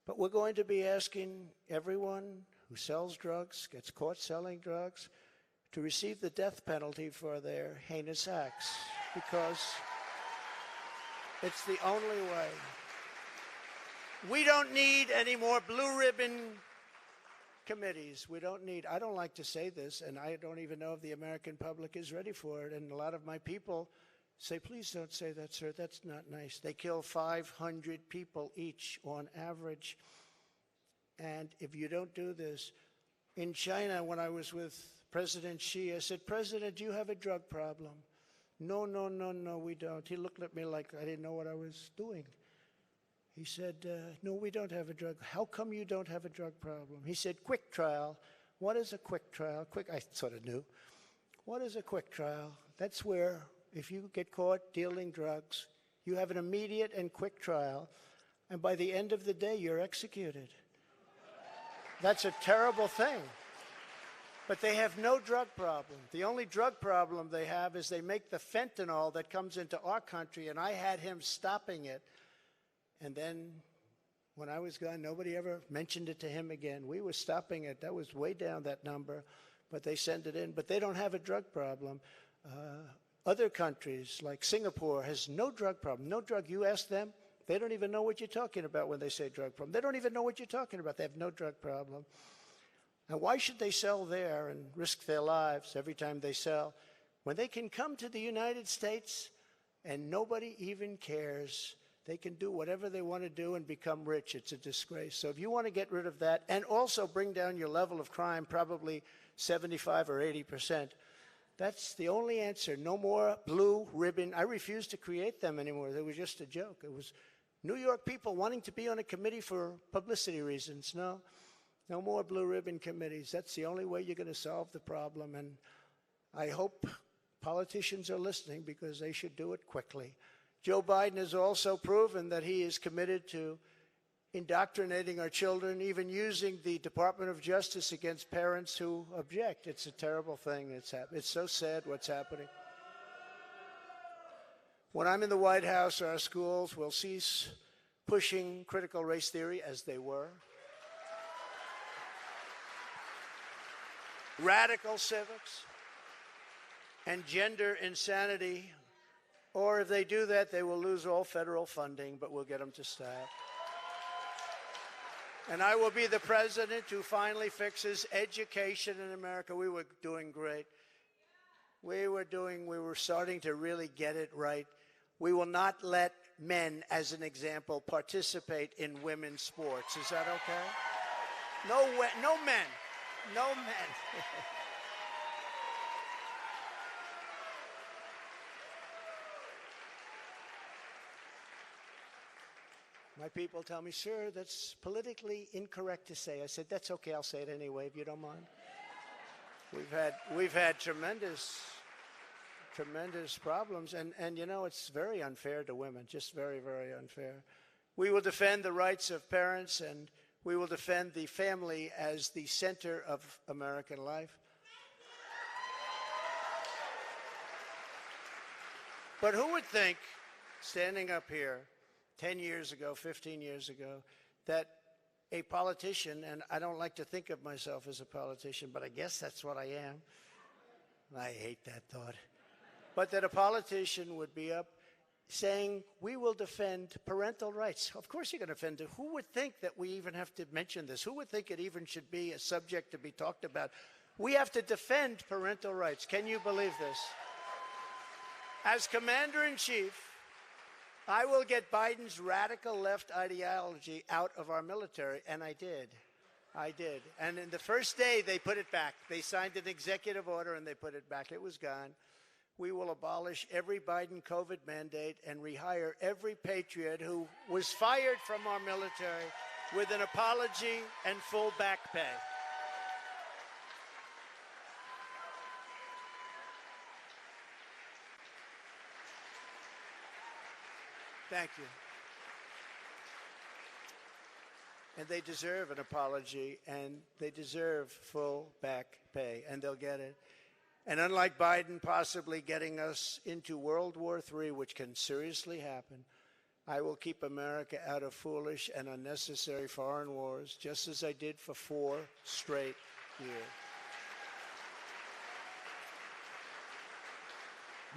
S3: But we're going to be asking everyone who sells drugs, gets caught selling drugs, to receive the death penalty for their heinous acts, because it's the only way. We don't need any more blue ribbon committees. We don't need, I don't like to say this, and I don't even know if the American public is ready for it. And a lot of my people say, please don't say that, sir. That's not nice. They kill 500 people each on average. And if you don't do this, in China, when I was with President Xi. I said, President, do you have a drug problem? No, no, no, no, we don't. He looked at me like I didn't know what I was doing. He said, no, we don't have a drug. How come you don't have a drug problem? He said, quick trial. What is a quick trial? I sort of knew. What is a quick trial? That's where if you get caught dealing drugs, you have an immediate and quick trial, and by the end of the day, you're executed. That's a terrible thing. But they have no drug problem. The only drug problem they have is they make the fentanyl that comes into our country, and I had him stopping it. And then when I was gone, nobody ever mentioned it to him again. We were stopping it. That was way down, that number. But they send it in. But they don't have a drug problem. Other countries, like Singapore, has no drug problem. No drug. You ask them, they don't even know what you're talking about when they say drug problem. They don't even know what you're talking about. They have no drug problem. And why should they sell there and risk their lives every time they sell when they can come to the United States and nobody even cares? They can do whatever they want to do and become rich. It's a disgrace. So if you want to get rid of that and also bring down your level of crime, probably 75 or 80%, that's the only answer. No more blue ribbon. I refuse to create them anymore. They were just a joke. It was New York people wanting to be on a committee for publicity reasons. No more blue ribbon committees. That's the only way you're going to solve the problem. And I hope politicians are listening because they should do it quickly. Joe Biden has also proven that he is committed to indoctrinating our children, even using the Department of Justice against parents who object. It's a terrible thing that's happening. It's so sad what's happening. When I'm in the White House, our schools will cease pushing critical race theory as they were. Radical civics and gender insanity. Or if they do that, they will lose all federal funding, but we'll get them to stop. And I will be the president who finally fixes education in America. We were doing great. We were starting to really get it right. We will not let men, as an example, participate in women's sports. Is that okay? No men. No men. My people tell me, sir, that's politically incorrect to say. I said, that's okay, I'll say it anyway, if you don't mind. We've had tremendous problems, and you know, it's very unfair to women, just very, very unfair. We will defend the rights of parents, and we will defend the family as the center of American life. But who would think, standing up here, 10 years ago, 15 years ago, that a politician, and I don't like to think of myself as a politician, but I guess that's what I am. I hate that thought. But that a politician would be up saying, we will defend parental rights. Of course you're going to defend it. Who would think that we even have to mention this? Who would think it even should be a subject to be talked about? We have to defend parental rights. Can you believe this? As Commander-in-Chief, I will get Biden's radical left ideology out of our military, and I did. And in the first day, they put it back. They signed an executive order, and they put it back. It was gone. We will abolish every Biden COVID mandate and rehire every patriot who was fired from our military with an apology and full back pay. Thank you. And they deserve an apology, and they deserve full back pay, and they'll get it. And unlike Biden possibly getting us into World War III, which can seriously happen, I will keep America out of foolish and unnecessary foreign wars, just as I did for 4 straight years.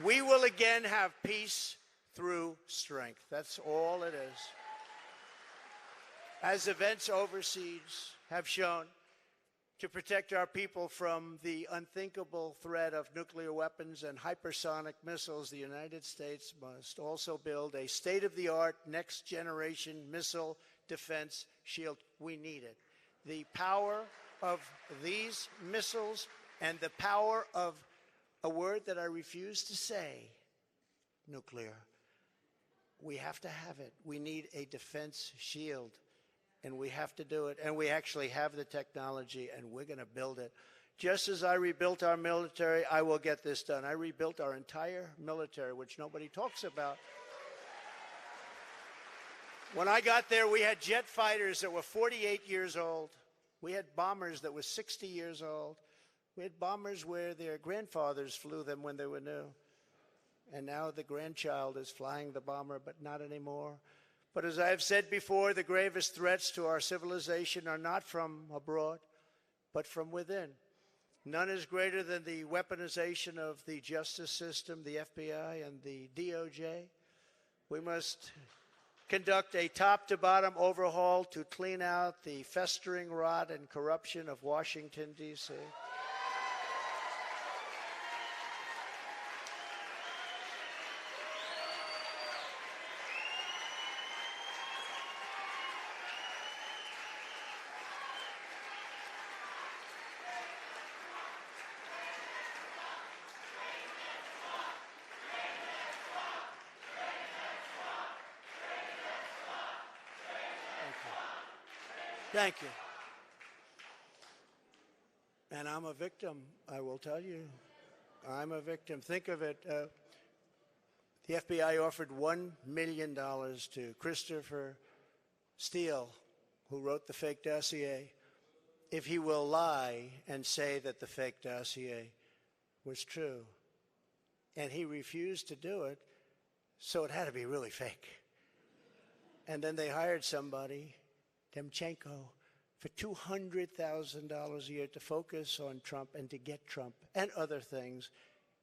S3: We will again have peace through strength. That's all it is. As events overseas have shown, to protect our people from the unthinkable threat of nuclear weapons and hypersonic missiles, the United States must also build a state-of-the-art, next-generation missile defense shield. We need it. The power of these missiles and the power of a word that I refuse to say, nuclear. We have to have it. We need a defense shield, and we have to do it. And we actually have the technology, and we're going to build it. Just as I rebuilt our military, I will get this done. I rebuilt our entire military, which nobody talks about. When I got there, we had jet fighters that were 48 years old. We had bombers that were 60 years old. We had bombers where their grandfathers flew them when they were new. And now the grandchild is flying the bomber, but not anymore. But as I have said before, the gravest threats to our civilization are not from abroad, but from within. None is greater than the weaponization of the justice system, the FBI, and the DOJ. We must conduct a top-to-bottom overhaul to clean out the festering rot and corruption of Washington, D.C. Thank you. And I'm a victim, I will tell you. I'm a victim. Think of it. The FBI offered $1 million to Christopher Steele, who wrote the fake dossier, if he will lie and say that the fake dossier was true. And he refused to do it, so it had to be really fake. And then they hired somebody, Demchenko, for $200,000 a year to focus on Trump and to get Trump and other things,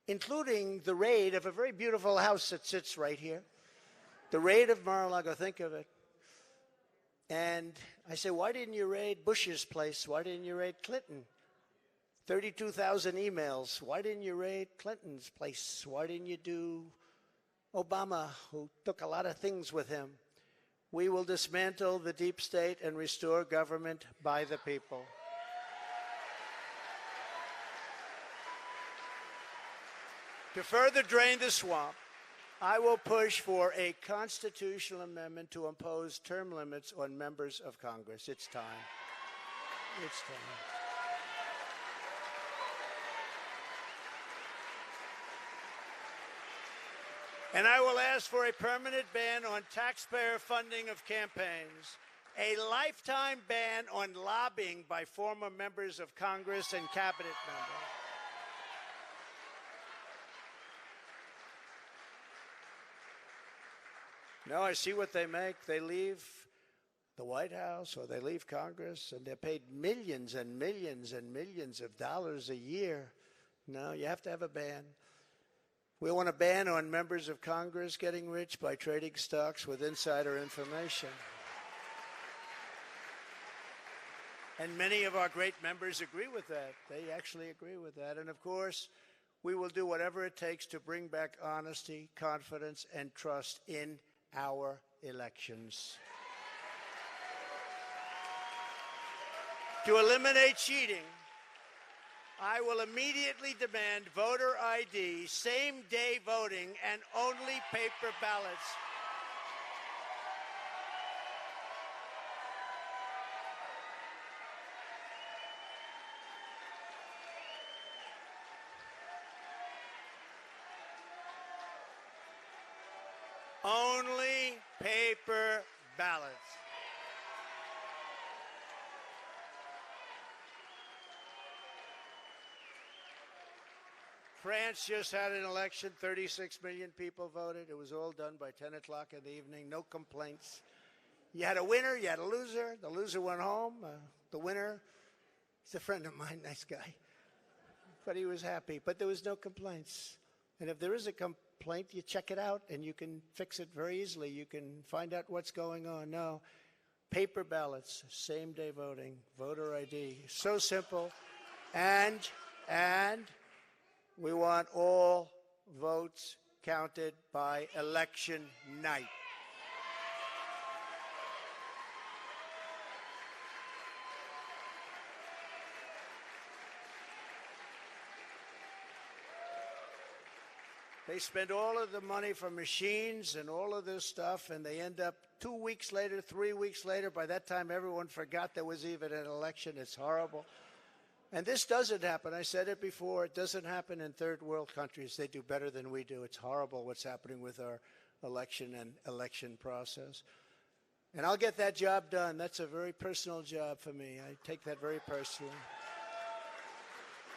S3: including the raid of a very beautiful house that sits right here. The raid of Mar-a-Lago, think of it. And I say, why didn't you raid Bush's place? Why didn't you raid Clinton? 32,000 emails. Why didn't you raid Clinton's place? Why didn't you do Obama, who took a lot of things with him? We will dismantle the deep state and restore government by the people. To further drain the swamp, I will push for a constitutional amendment to impose term limits on members of Congress. It's time. It's time. And I will ask for a permanent ban on taxpayer funding of campaigns, a lifetime ban on lobbying by former members of Congress and cabinet members. No, I see what they make. They leave the White House or they leave Congress, and they're paid millions and millions and millions of dollars a year. No, you have to have a ban. We want a ban on members of Congress getting rich by trading stocks with insider information. And many of our great members agree with that. They actually agree with that. And of course, we will do whatever it takes to bring back honesty, confidence, and trust in our elections. To eliminate cheating, I will immediately demand voter ID, same-day voting, and only paper ballots. Only paper ballots. France just had an election. 36 million people voted. It was all done by 10 o'clock in the evening. No complaints. You had a winner, you had a loser. The loser went home. The winner, he's a friend of mine, nice guy. But he was happy. But there was no complaints. And if there is a complaint, you check it out, and you can fix it very easily. You can find out what's going on. No, paper ballots, same-day voting, voter ID. So simple. And we want all votes counted by election night. They spend all of the money for machines and all of this stuff, and they end up 2 weeks later, 3 weeks later. By that time, everyone forgot there was even an election. It's horrible. And this doesn't happen. I said it before. It doesn't happen in third world countries. They do better than we do. It's horrible what's happening with our election and election process. And I'll get that job done. That's a very personal job for me. I take that very personally.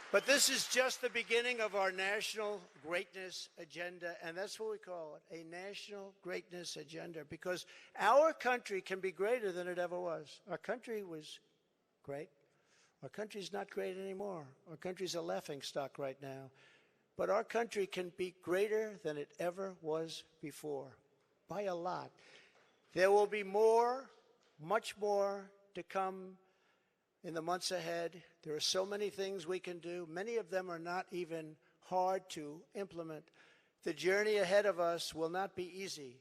S3: But this is just the beginning of our national greatness agenda, and that's what we call it, a national greatness agenda, because our country can be greater than it ever was. Our country was great. Our country's not great anymore. Our country's a laughingstock right now. But our country can be greater than it ever was before, by a lot. There will be more, much more to come in the months ahead. There are so many things we can do. Many of them are not even hard to implement. The journey ahead of us will not be easy.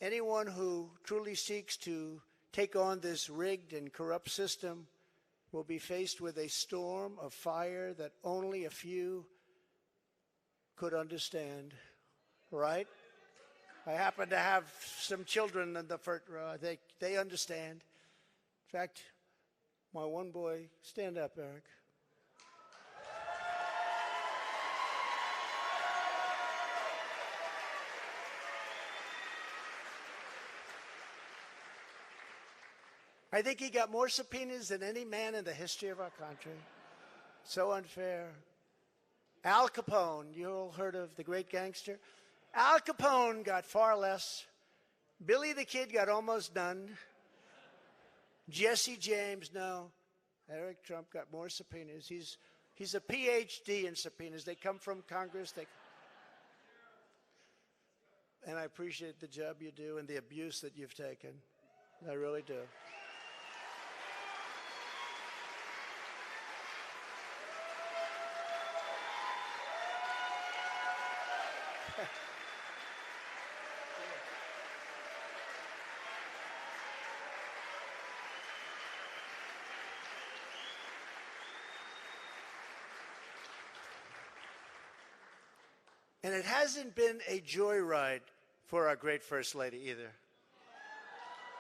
S3: Anyone who truly seeks to take on this rigged and corrupt system will be faced with a storm of fire that only a few could understand, right? I happen to have some children in the front row. They understand. In fact, my one boy, stand up, Eric. I think he got more subpoenas than any man in the history of our country. So unfair. Al Capone, you all heard of the great gangster? Al Capone got far less. Billy the Kid got almost none. Jesse James, no. Eric Trump got more subpoenas. He's a PhD in subpoenas. They come from Congress. And I appreciate the job you do and the abuse that you've taken. I really do. And it hasn't been a joyride for our great First Lady either.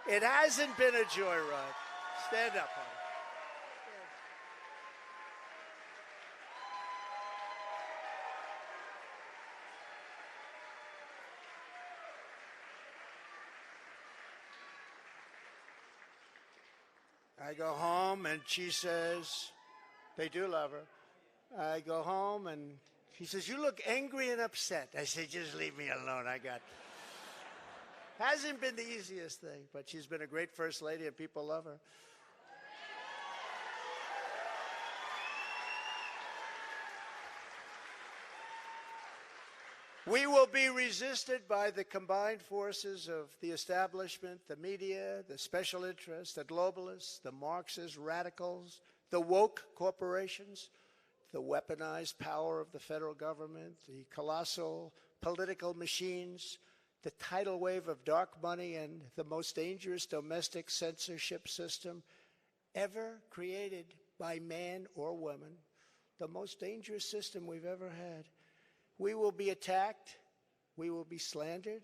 S3: It hasn't been a joyride. Stand up, honey. I go home and she says, they do love her. I go home and she says, you look angry and upset. I say, just leave me alone. Hasn't been the easiest thing, but she's been a great First Lady and people love her. We will be resisted by the combined forces of the establishment, the media, the special interests, the globalists, the Marxist radicals, the woke corporations, the weaponized power of the federal government, the colossal political machines, the tidal wave of dark money, and the most dangerous domestic censorship system ever created by man or woman, the most dangerous system we've ever had. We will be attacked, we will be slandered,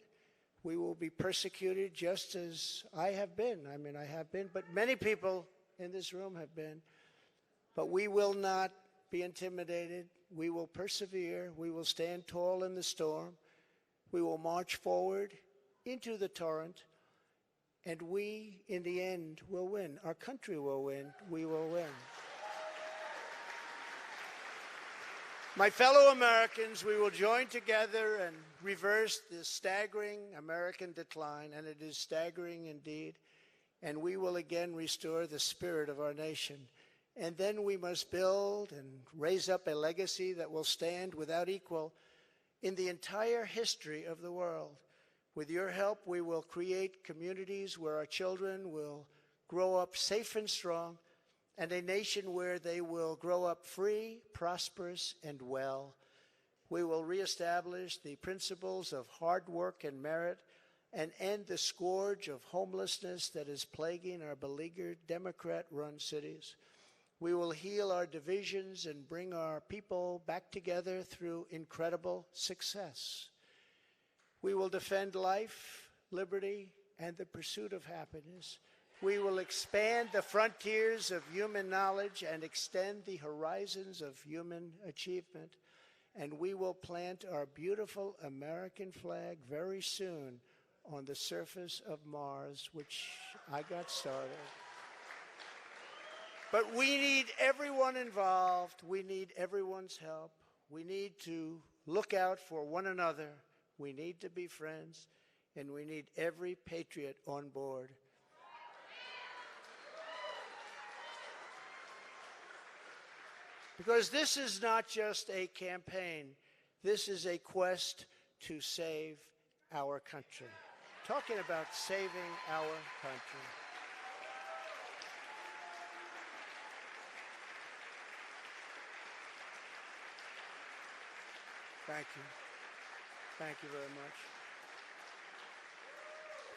S3: we will be persecuted just as I have been. I have been, but many people in this room have been. But we will not be intimidated. We will persevere. We will stand tall in the storm. We will march forward into the torrent, and we, in the end, will win. Our country will win. We will win. My fellow Americans, we will join together and reverse this staggering American decline, and it is staggering indeed, and we will again restore the spirit of our nation. And then we must build and raise up a legacy that will stand without equal in the entire history of the world. With your help, we will create communities where our children will grow up safe and strong, and a nation where they will grow up free, prosperous, and well. We will reestablish the principles of hard work and merit and end the scourge of homelessness that is plaguing our beleaguered Democrat-run cities. We will heal our divisions and bring our people back together through incredible success. We will defend life, liberty, and the pursuit of happiness. We will expand the frontiers of human knowledge and extend the horizons of human achievement. And we will plant our beautiful American flag very soon on the surface of Mars, which I got started. But we need everyone involved. We need everyone's help. We need to look out for one another. We need to be friends. And we need every patriot on board. Because this is not just a campaign. This is a quest to save our country. Talking about saving our country. Thank you. Thank you very much.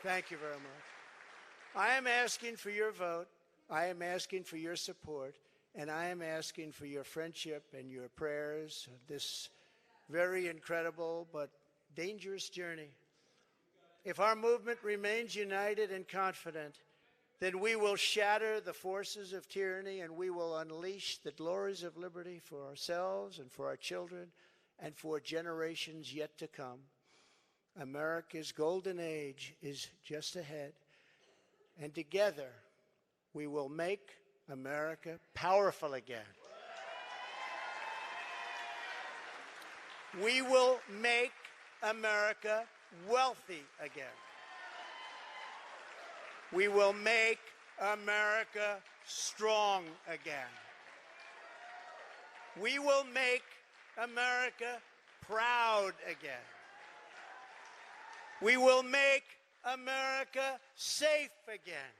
S3: Thank you very much. I am asking for your vote. I am asking for your support. And I am asking for your friendship and your prayers of this very incredible but dangerous journey. If our movement remains united and confident, then we will shatter the forces of tyranny and we will unleash the glories of liberty for ourselves and for our children and for generations yet to come. America's golden age is just ahead, and together we will make America powerful again. We will make America wealthy again. We will make America strong again. We will make America proud again. We will make America safe again.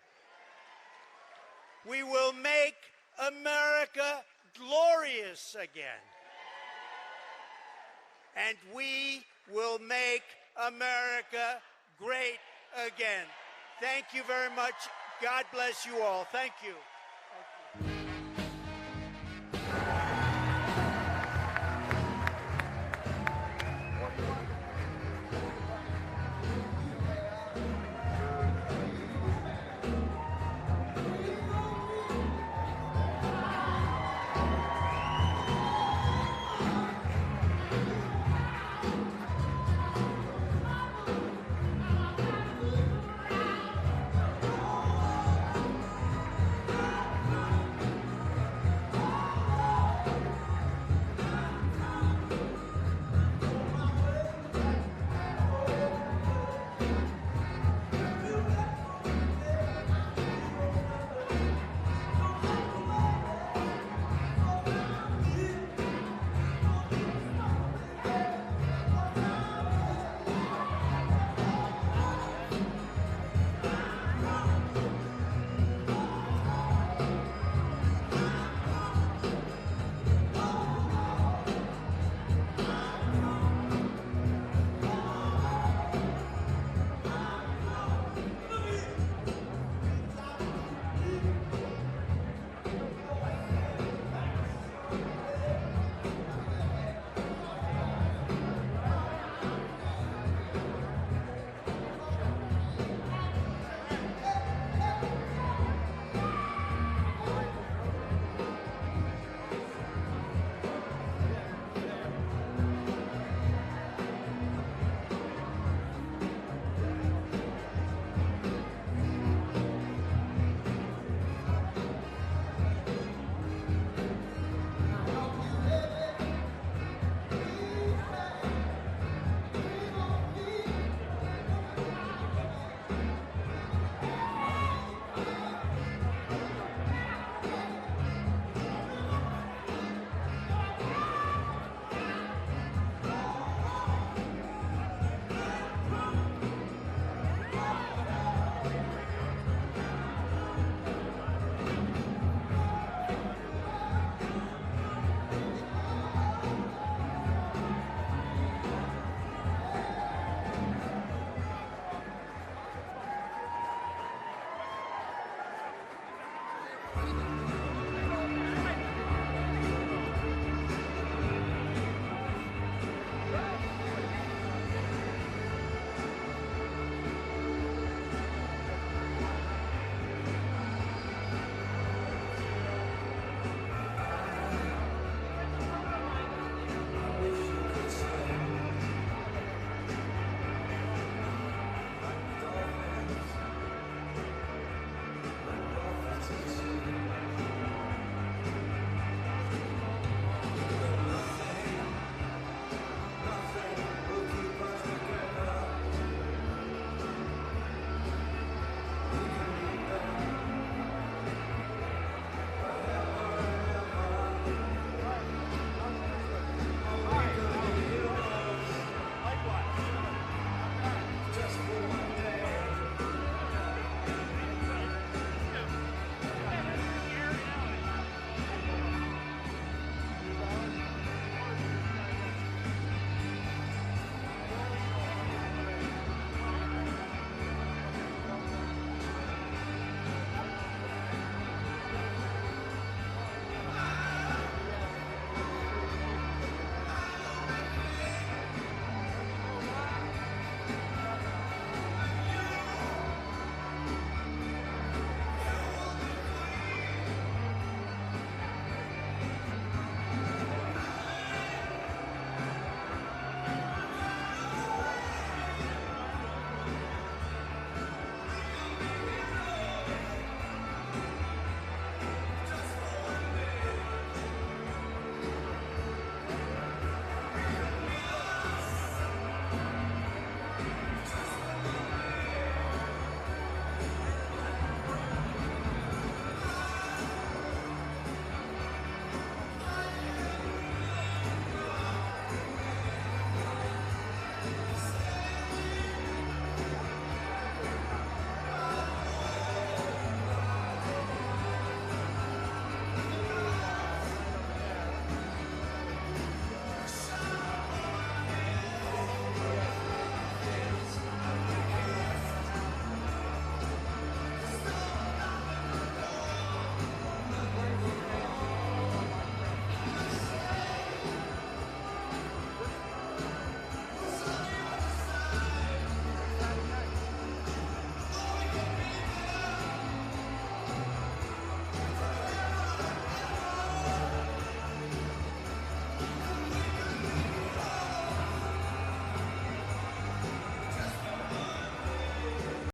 S3: We will make America glorious again. And we will make America great again. Thank you very much. God bless you all. Thank you.